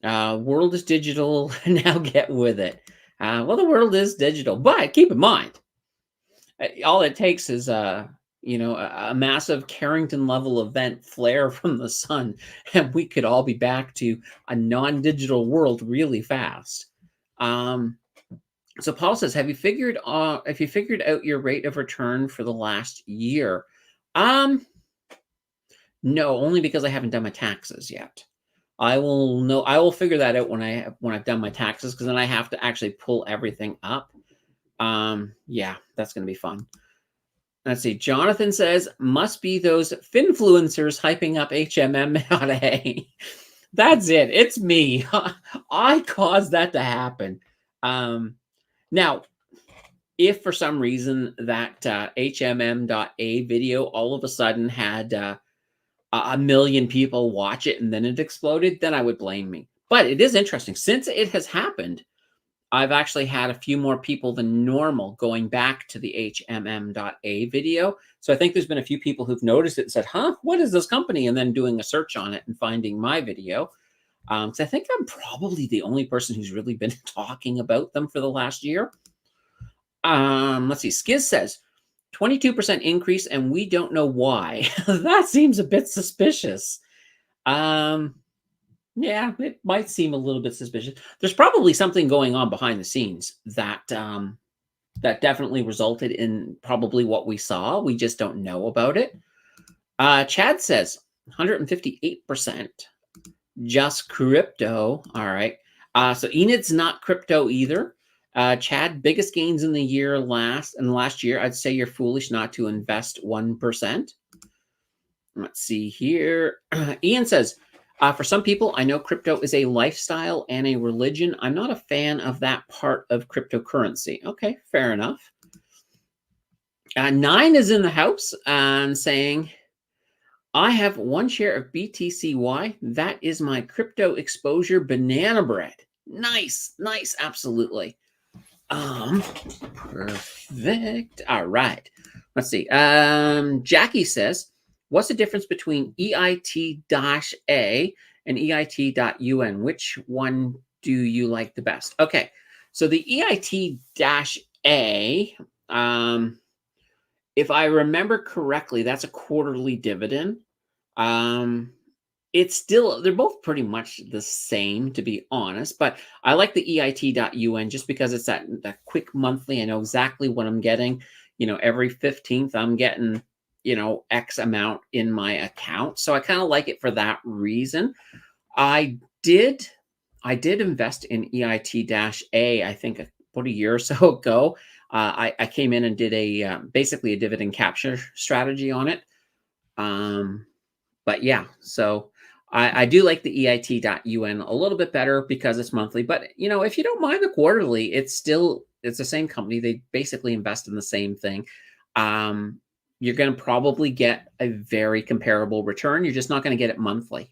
World is digital. Now get with it. Well, the world is digital, but keep in mind, all it takes is a massive Carrington level event flare from the sun, and we could all be back to a non-digital world really fast. So Paul says, have you figured out your rate of return for the last year? No, only because I haven't done my taxes yet. I will figure that out when I've done my taxes, because then I have to actually pull everything up. Yeah, that's going to be fun. Let's see. Jonathan says, must be those finfluencers hyping up HMM.A. That's it. It's me. I caused that to happen. Now, if for some reason that HMM.A video all of a sudden had a million people watch it and then it exploded, then I would blame me. But it is interesting. Since it has happened, I've actually had a few more people than normal going back to the HMM.A video. So I think there's been a few people who've noticed it and said, huh, what is this company? And then doing a search on it and finding my video. So I think I'm probably the only person who's really been talking about them for the last year. Let's see. Skiz says, 22% increase and we don't know why. That seems a bit suspicious. Yeah, it might seem a little bit suspicious. There's probably something going on behind the scenes that that definitely resulted in probably what we saw. We just don't know about it. Chad says 158%. Just crypto. All right. So Enid's not crypto either. Chad, biggest gains in the last year. I'd say you're foolish not to invest 1%. Let's see here. Ian says, for some people, I know crypto is a lifestyle and a religion. I'm not a fan of that part of cryptocurrency. Okay, fair enough. 9 is in the house and saying, I have 1 share of BTCY. That is my crypto exposure, banana bread. Nice, nice, absolutely. Perfect. All right. Let's see. Jackie says, what's the difference between EIT-A and EIT.UN? Which one do you like the best? Okay. So the EIT-A, if I remember correctly, that's a quarterly dividend. They're both pretty much the same, to be honest, but I like the EIT.UN just because it's that quick monthly. I know exactly what I'm getting. every 15th I'm getting, X amount in my account. So I kind of like it for that reason. I did invest in EIT-A, I think about a year or so ago. I came in and did basically a dividend capture strategy on it. But yeah, so I do like the EIT.UN a little bit better because it's monthly. But if you don't mind the quarterly, it's the same company. They basically invest in the same thing. You're going to probably get a very comparable return. You're just not going to get it monthly.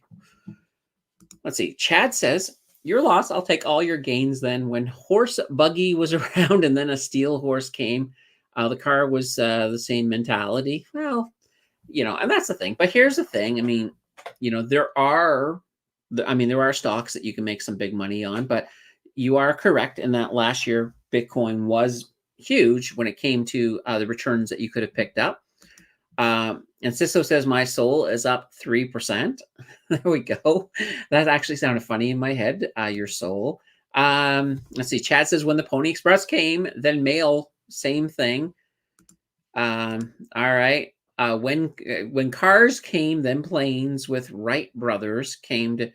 Let's see. Chad says, your loss. I'll take all your gains then. When horse buggy was around and then a steel horse came, the car was the same mentality. Well, and that's the thing. But here's the thing. I mean, there are stocks that you can make some big money on, but you are correct in that last year Bitcoin was huge when it came to the returns that you could have picked up. And Cisco says my soul is up 3%. There we go. That actually sounded funny in my head. Your soul. Let's see. Chad says when the Pony Express came, then mail, same thing. All right. When cars came, then planes with Wright brothers came to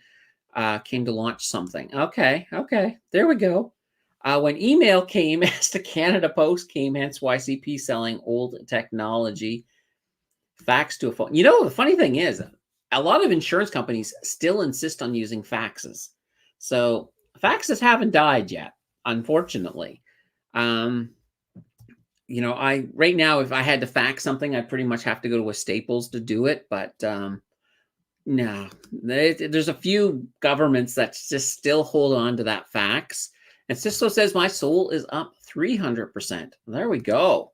launch something. Okay. There we go. When email came, as the Canada Post came, hence YCP selling old technology. Fax to a phone. The funny thing is, a lot of insurance companies still insist on using faxes. So faxes haven't died yet, unfortunately. Right now, if I had to fax something, I pretty much have to go to a Staples to do it. But no, there's a few governments that just still hold on to that fax. And Cisco says my soul is up 300%. There we go.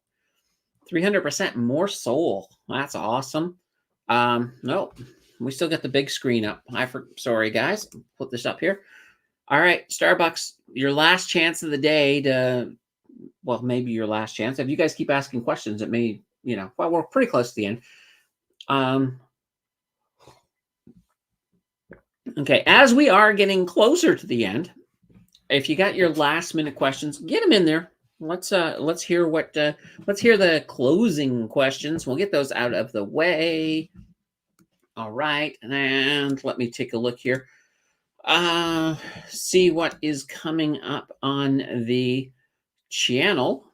300% more soul. That's awesome. No, we still got the big screen up. Sorry, guys. Put this up here. All right, Starbucks, your last chance of the day maybe your last chance. If you guys keep asking questions, it may, we're pretty close to the end. Okay, as we are getting closer to the end, if you got your last minute questions, get them in there. Let's hear the closing questions. We'll get those out of the way. All right, and let me take a look here. See what is coming up on the channel.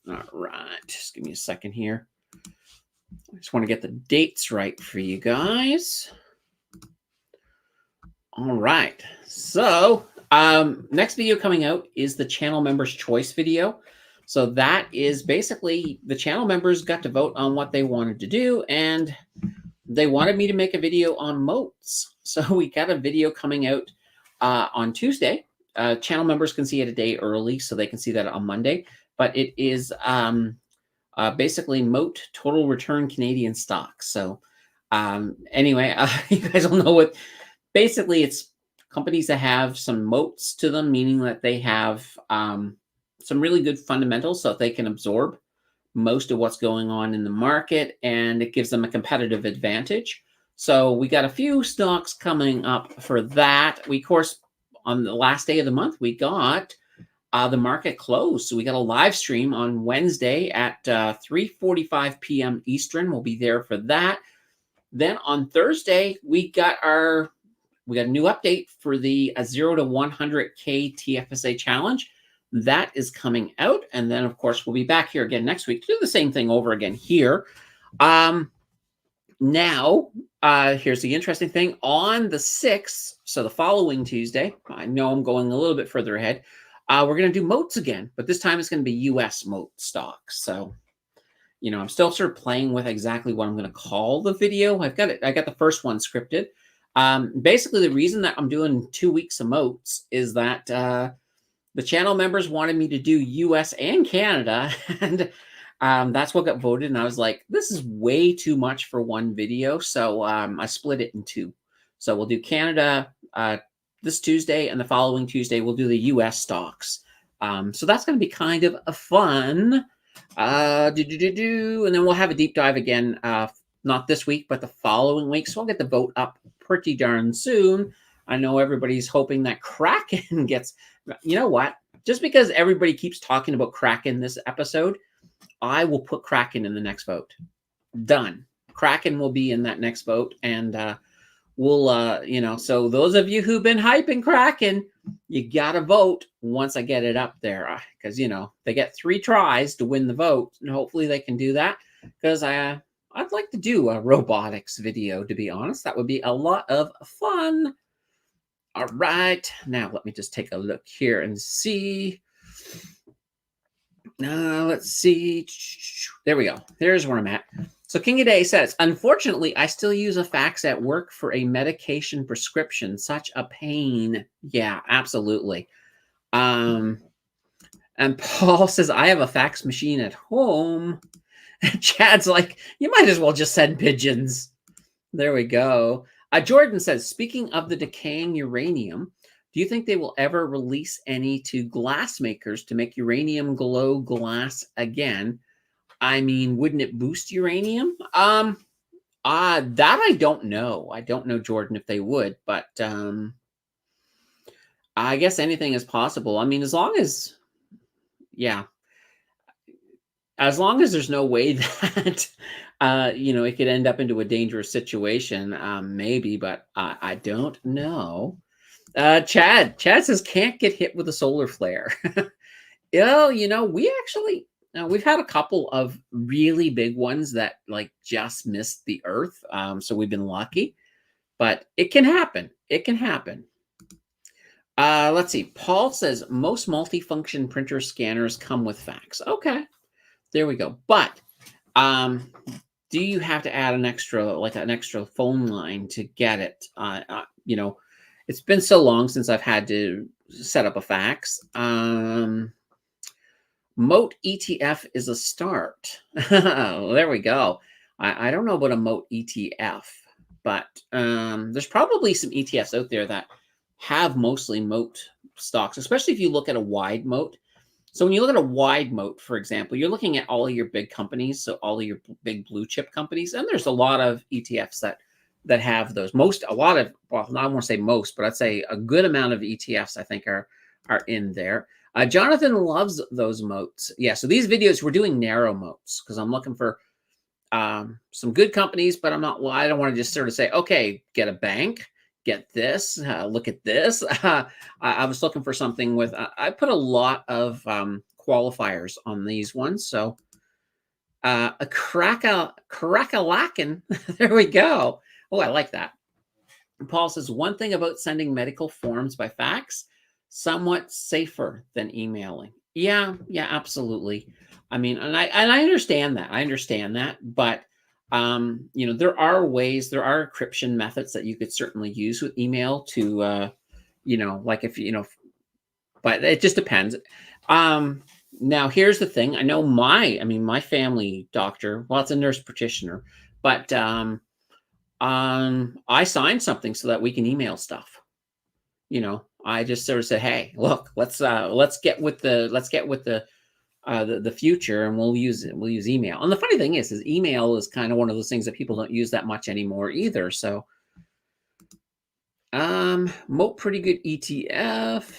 All right, just give me a second here. I just want to get the dates right for you guys. All right, so next video coming out is the channel members choice video. So that is basically the channel members got to vote on what they wanted to do, and they wanted me to make a video on moats. So we got a video coming out on Tuesday. Channel members can see it a day early, so they can see that on Monday. But it is basically moat total return Canadian stocks. So anyway, you guys will know what. Basically, it's companies that have some moats to them, meaning that they have some really good fundamentals so that they can absorb most of what's going on in the market, and it gives them a competitive advantage. So we got a few stocks coming up for that. We, of course, on the last day of the month, we got the market close. So we got a live stream on Wednesday at 3:45 p.m. Eastern. We'll be there for that. Then on Thursday, we got a new update for the 0 to 100K TFSA challenge. That is coming out. And then, of course, we'll be back here again next week to do the same thing over again here. Now, here's the interesting thing. On the 6th, so the following Tuesday, I know I'm going a little bit further ahead, we're going to do moats again. But this time it's going to be U.S. moat stocks. So, I'm still sort of playing with exactly what I'm going to call the video. I got the first one scripted. Basically, the reason that I'm doing 2 weeks of moats is that the channel members wanted me to do US and Canada, and that's what got voted. And I was like, this is way too much for one video. So I split it in two. So we'll do Canada this Tuesday, and the following Tuesday, we'll do the US stocks. So that's going to be kind of a fun. And then we'll have a deep dive again, not this week, but the following week. So I'll get the vote up pretty darn soon. I know everybody's hoping that Kraken gets, you know what? Just because everybody keeps talking about Kraken this episode, I will put Kraken in the next vote. Done. Kraken will be in that next vote, and we'll so those of you who've been hyping Kraken, you gotta vote once I get it up there, because they get 3 tries to win the vote, and hopefully they can do that, because I'd like to do a robotics video, to be honest. That would be a lot of fun. All right, now let me just take a look here and see. Let's see. There we go. There's where I'm at. So King of Day says, unfortunately, I still use a fax at work for a medication prescription. Such a pain. Yeah, absolutely. And Paul says, I have a fax machine at home. Chad's like, you might as well just send pigeons. There we go. Jordan says, speaking of the decaying uranium, do you think they will ever release any to glass makers to make uranium glow glass again? I mean, wouldn't it boost uranium? That I don't know. I don't know, Jordan, if they would, but I guess anything is possible. I mean, as long as there's no way that it could end up into a dangerous situation, maybe, but I don't know. Chad says can't get hit with a solar flare. We actually we've had a couple of really big ones that like just missed the earth. So we've been lucky, but it can happen. It can happen. Let's see. Paul says most multifunction printer scanners come with fax. Okay, there we go. But do you have to add an extra phone line to get it? It's been so long since I've had to set up a fax. Moat ETF is a start. There we go. I don't know about a Moat ETF, but there's probably some ETFs out there that have mostly Moat stocks, especially if you look at a wide moat. So when you look at a wide moat, for example, you're looking at all of your big companies, so all of your big blue chip companies, and there's a lot of ETFs that have those. I don't want to say most, but I'd say a good amount of ETFs I think are in there. Jonathan loves those moats. Yeah, so these videos we're doing narrow moats because I'm looking for some good companies, but I don't want to just sort of say, okay, get a bank, get this, look at this. I was looking for something with, I put a lot of qualifiers on these ones. So a crack-a-lackin', there we go. Oh, I like that. Paul says, one thing about sending medical forms by fax, somewhat safer than emailing. Yeah, absolutely. I mean, and I understand that. But there are ways, there are encryption methods that you could certainly use with email to, but it just depends. Now here's the thing. I know my family doctor, well, it's a nurse practitioner, but I signed something so that we can email stuff. I just sort of said, hey, look, let's get with the future, and we'll use email. And the funny thing is email is kind of one of those things that people don't use that much anymore either. So Moat, pretty good ETF.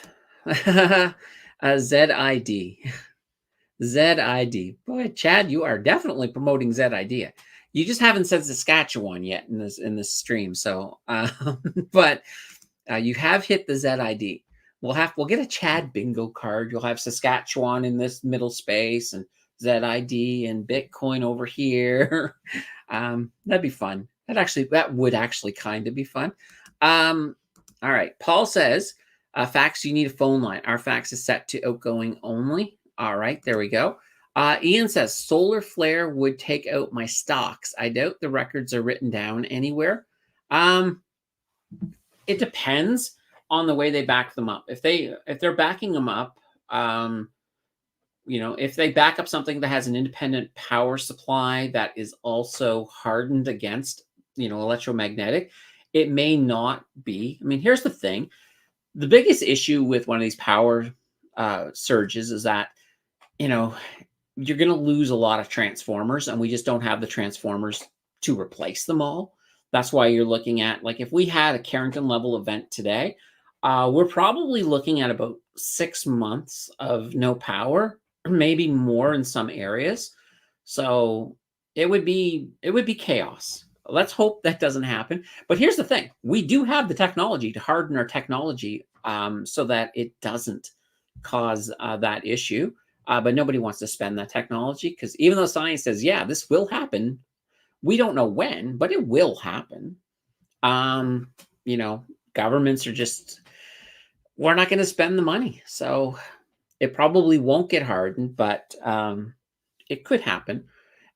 ZID. Boy, Chad, you are definitely promoting ZID. You just haven't said Saskatchewan yet in this stream. So but you have hit the ZID. We'll get a Chad bingo card. You'll have Saskatchewan in this middle space and ZID and Bitcoin over here. That'd be fun. That would actually kind of be fun. All right. Paul says, fax, you need a phone line. Our fax is set to outgoing only. All right. There we go. Ian says, solar flare would take out my stocks. I doubt the records are written down anywhere. It depends on the way they back them up. If they're backing them up, if they back up something that has an independent power supply that is also hardened against, electromagnetic, it may not be. I mean, here's the thing. The biggest issue with one of these power surges is that, you're going to lose a lot of transformers, and we just don't have the transformers to replace them all. That's why you're looking at, like, if we had a Carrington level event today, we're probably looking at about 6 months of no power, maybe more in some areas. So it would be chaos. Let's hope that doesn't happen. But here's the thing: we do have the technology to harden our technology so that it doesn't cause that issue. But nobody wants to spend that technology because even though science says, yeah, this will happen, we don't know when, but it will happen. Um, you know, governments are just, we're not going to spend the money. So it probably won't get hardened, but it could happen.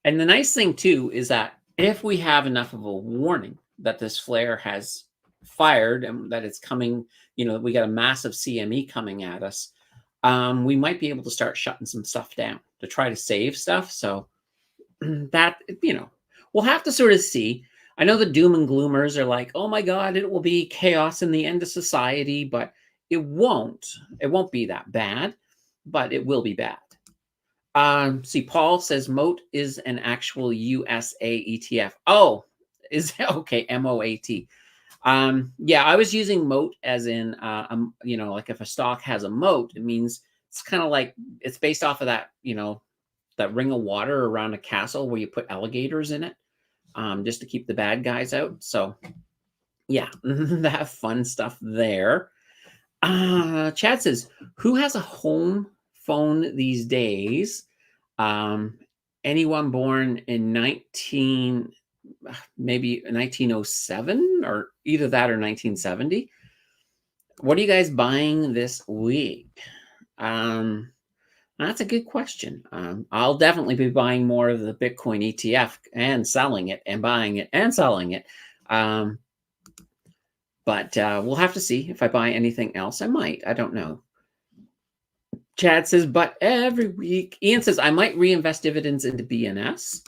And the nice thing too is that if we have enough of a warning that this flare has fired and that it's coming, we got a massive CME coming at us, we might be able to start shutting some stuff down to try to save stuff. So that, we'll have to sort of see. I know the doom and gloomers are like, oh my God, it will be chaos in the end of society, but it won't. It won't be that bad, but it will be bad. See, Paul says Moat is an actual USA ETF. Oh, is okay, MOAT. Yeah, I was using moat as in, like if a stock has a moat, it means it's kind of like it's based off of that, that ring of water around a castle where you put alligators in it, just to keep the bad guys out. So, yeah, that fun stuff there. Chad says, who has a home phone these days? Um, Anyone born in maybe 1907 or either that or 1970? What are you guys buying this week? That's a good question. I'll definitely be buying more of the Bitcoin ETF and selling it and buying it and selling it. But we'll have to see if I buy anything else. I might. I don't know. Chad says, but every week. Ian says, I might reinvest dividends into BNS.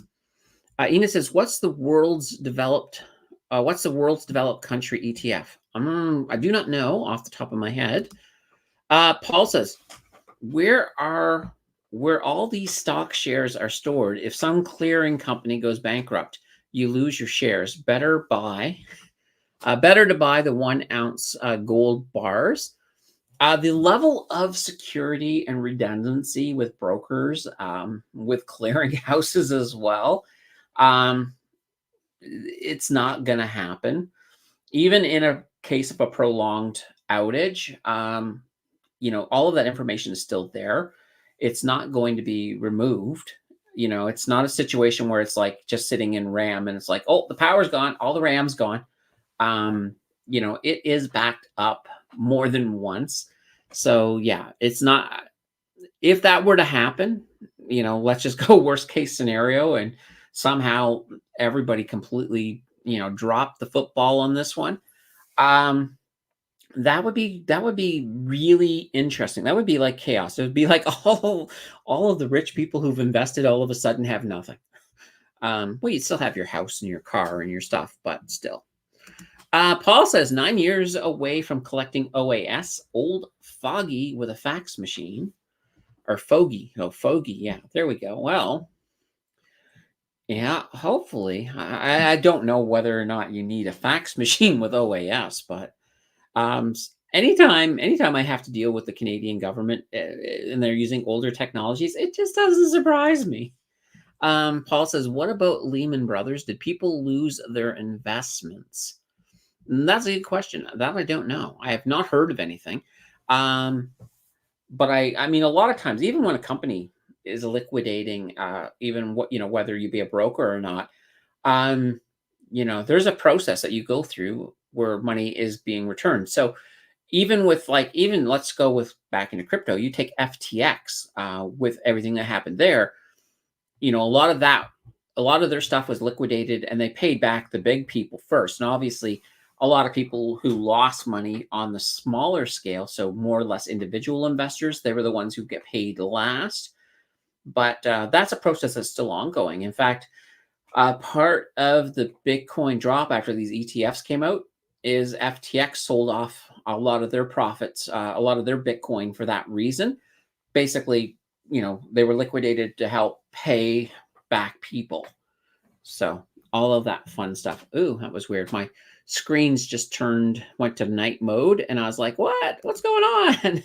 Ina says, what's the world's developed country ETF? I do not know off the top of my head. Paul says, where all these stock shares are stored, if some clearing company goes bankrupt, you lose your shares. Better to buy the 1 ounce gold bars. The level of security and redundancy with brokers, with clearing houses as well, it's not going to happen. Even in a case of a prolonged outage, all of that information is still there. It's not going to be removed. It's not a situation where it's like just sitting in RAM and it's like, oh, the power's gone, all the RAM's gone. It is backed up more than once. So yeah, it's not, if that were to happen, let's just go worst case scenario and somehow everybody completely, drop the football on this one. That would be really interesting. That would be like chaos. It would be like all of the rich people who've invested all of a sudden have nothing. Well, you still have your house and your car and your stuff, but still. Paul says 9 years away from collecting OAS, old foggy with a fax machine, or fogey. Oh, fogey. Yeah, there we go. Well, yeah, hopefully. I don't know whether or not you need a fax machine with OAS, but anytime I have to deal with the Canadian government and they're using older technologies, it just doesn't surprise me. Paul says, what about Lehman Brothers? Did people lose their investments? That's a good question. That I don't know. I have not heard of anything. But I mean, a lot of times, even when a company is liquidating, even whether you be a broker or not, there's a process that you go through where money is being returned. So even let's go with back into crypto, you take FTX, with everything that happened there, a lot of their stuff was liquidated and they paid back the big people first. And obviously a lot of people who lost money on the smaller scale, so more or less individual investors, they were the ones who get paid last. But that's a process that's still ongoing. In fact, part of the Bitcoin drop after these ETFs came out is FTX sold off a lot of their profits, a lot of their Bitcoin for that reason. Basically, they were liquidated to help pay back people. So all of that fun stuff. Ooh, that was weird. My screens just went to night mode, and I was like, what's going on?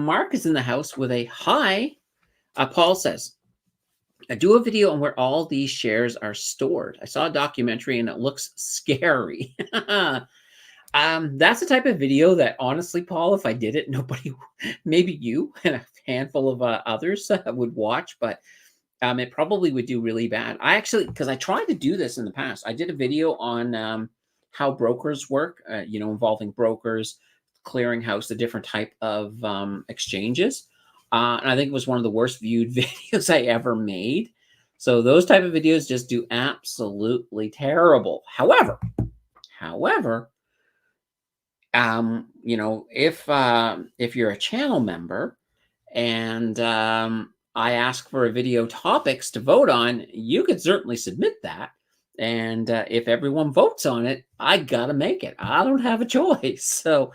Mark is in the house with a hi. Paul says, do a video on where all these shares are stored. I saw a documentary and it looks scary. That's the type of video that honestly, Paul, if I did it, nobody, maybe you and a handful of others would watch, but it probably would do really bad. I actually, because I tried to do this in the past, I did a video on how brokers work, involving brokers, clearinghouse, the different type of exchanges. And I think it was one of the worst viewed videos I ever made. So those type of videos just do absolutely terrible. However, if you're a channel member and I ask for a video topics to vote on, you could certainly submit that. And if everyone votes on it, I gotta make it. I don't have a choice. So,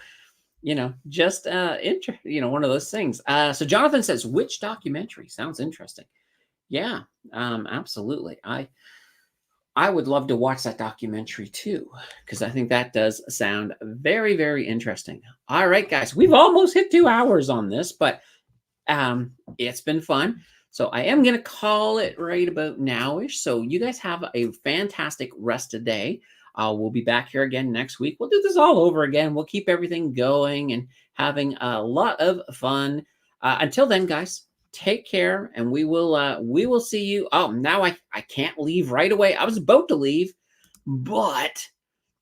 just one of those things. So Jonathan says, which documentary? Sounds interesting. Yeah, absolutely. I would love to watch that documentary too, because I think that does sound very, very interesting. All right, guys, we've almost hit 2 hours on this, but it's been fun. So I am going to call it right about nowish. So you guys have a fantastic rest of the day. We'll be back here again next week. We'll do this all over again. We'll keep everything going and having a lot of fun. Until then, guys, take care, and we will see you. Oh, now I can't leave right away. I was about to leave, but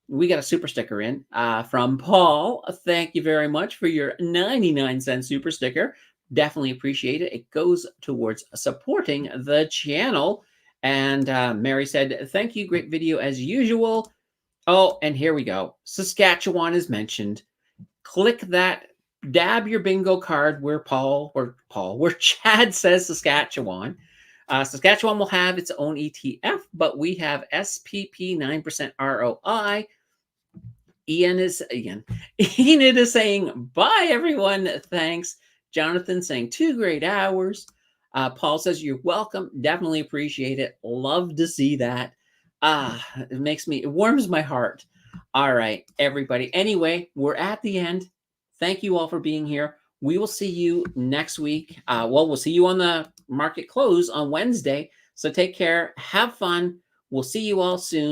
we got a super sticker in from Paul. Thank you very much for your 99-cent super sticker. Definitely appreciate it. It goes towards supporting the channel. And Mary said, thank you. Great video as usual. Oh, and here we go. Saskatchewan is mentioned. Click that, dab your bingo card where where Chad says Saskatchewan. Saskatchewan will have its own ETF, but we have SPP 9% ROI. Enid is saying, bye, everyone. Thanks. Jonathan saying 2 great hours. Paul says, you're welcome. Definitely appreciate it. Love to see that. It warms my heart. All right, everybody. Anyway, we're at the end. Thank you all for being here. We will see you next week. We'll see you on the market close on Wednesday. So take care. Have fun. We'll see you all soon.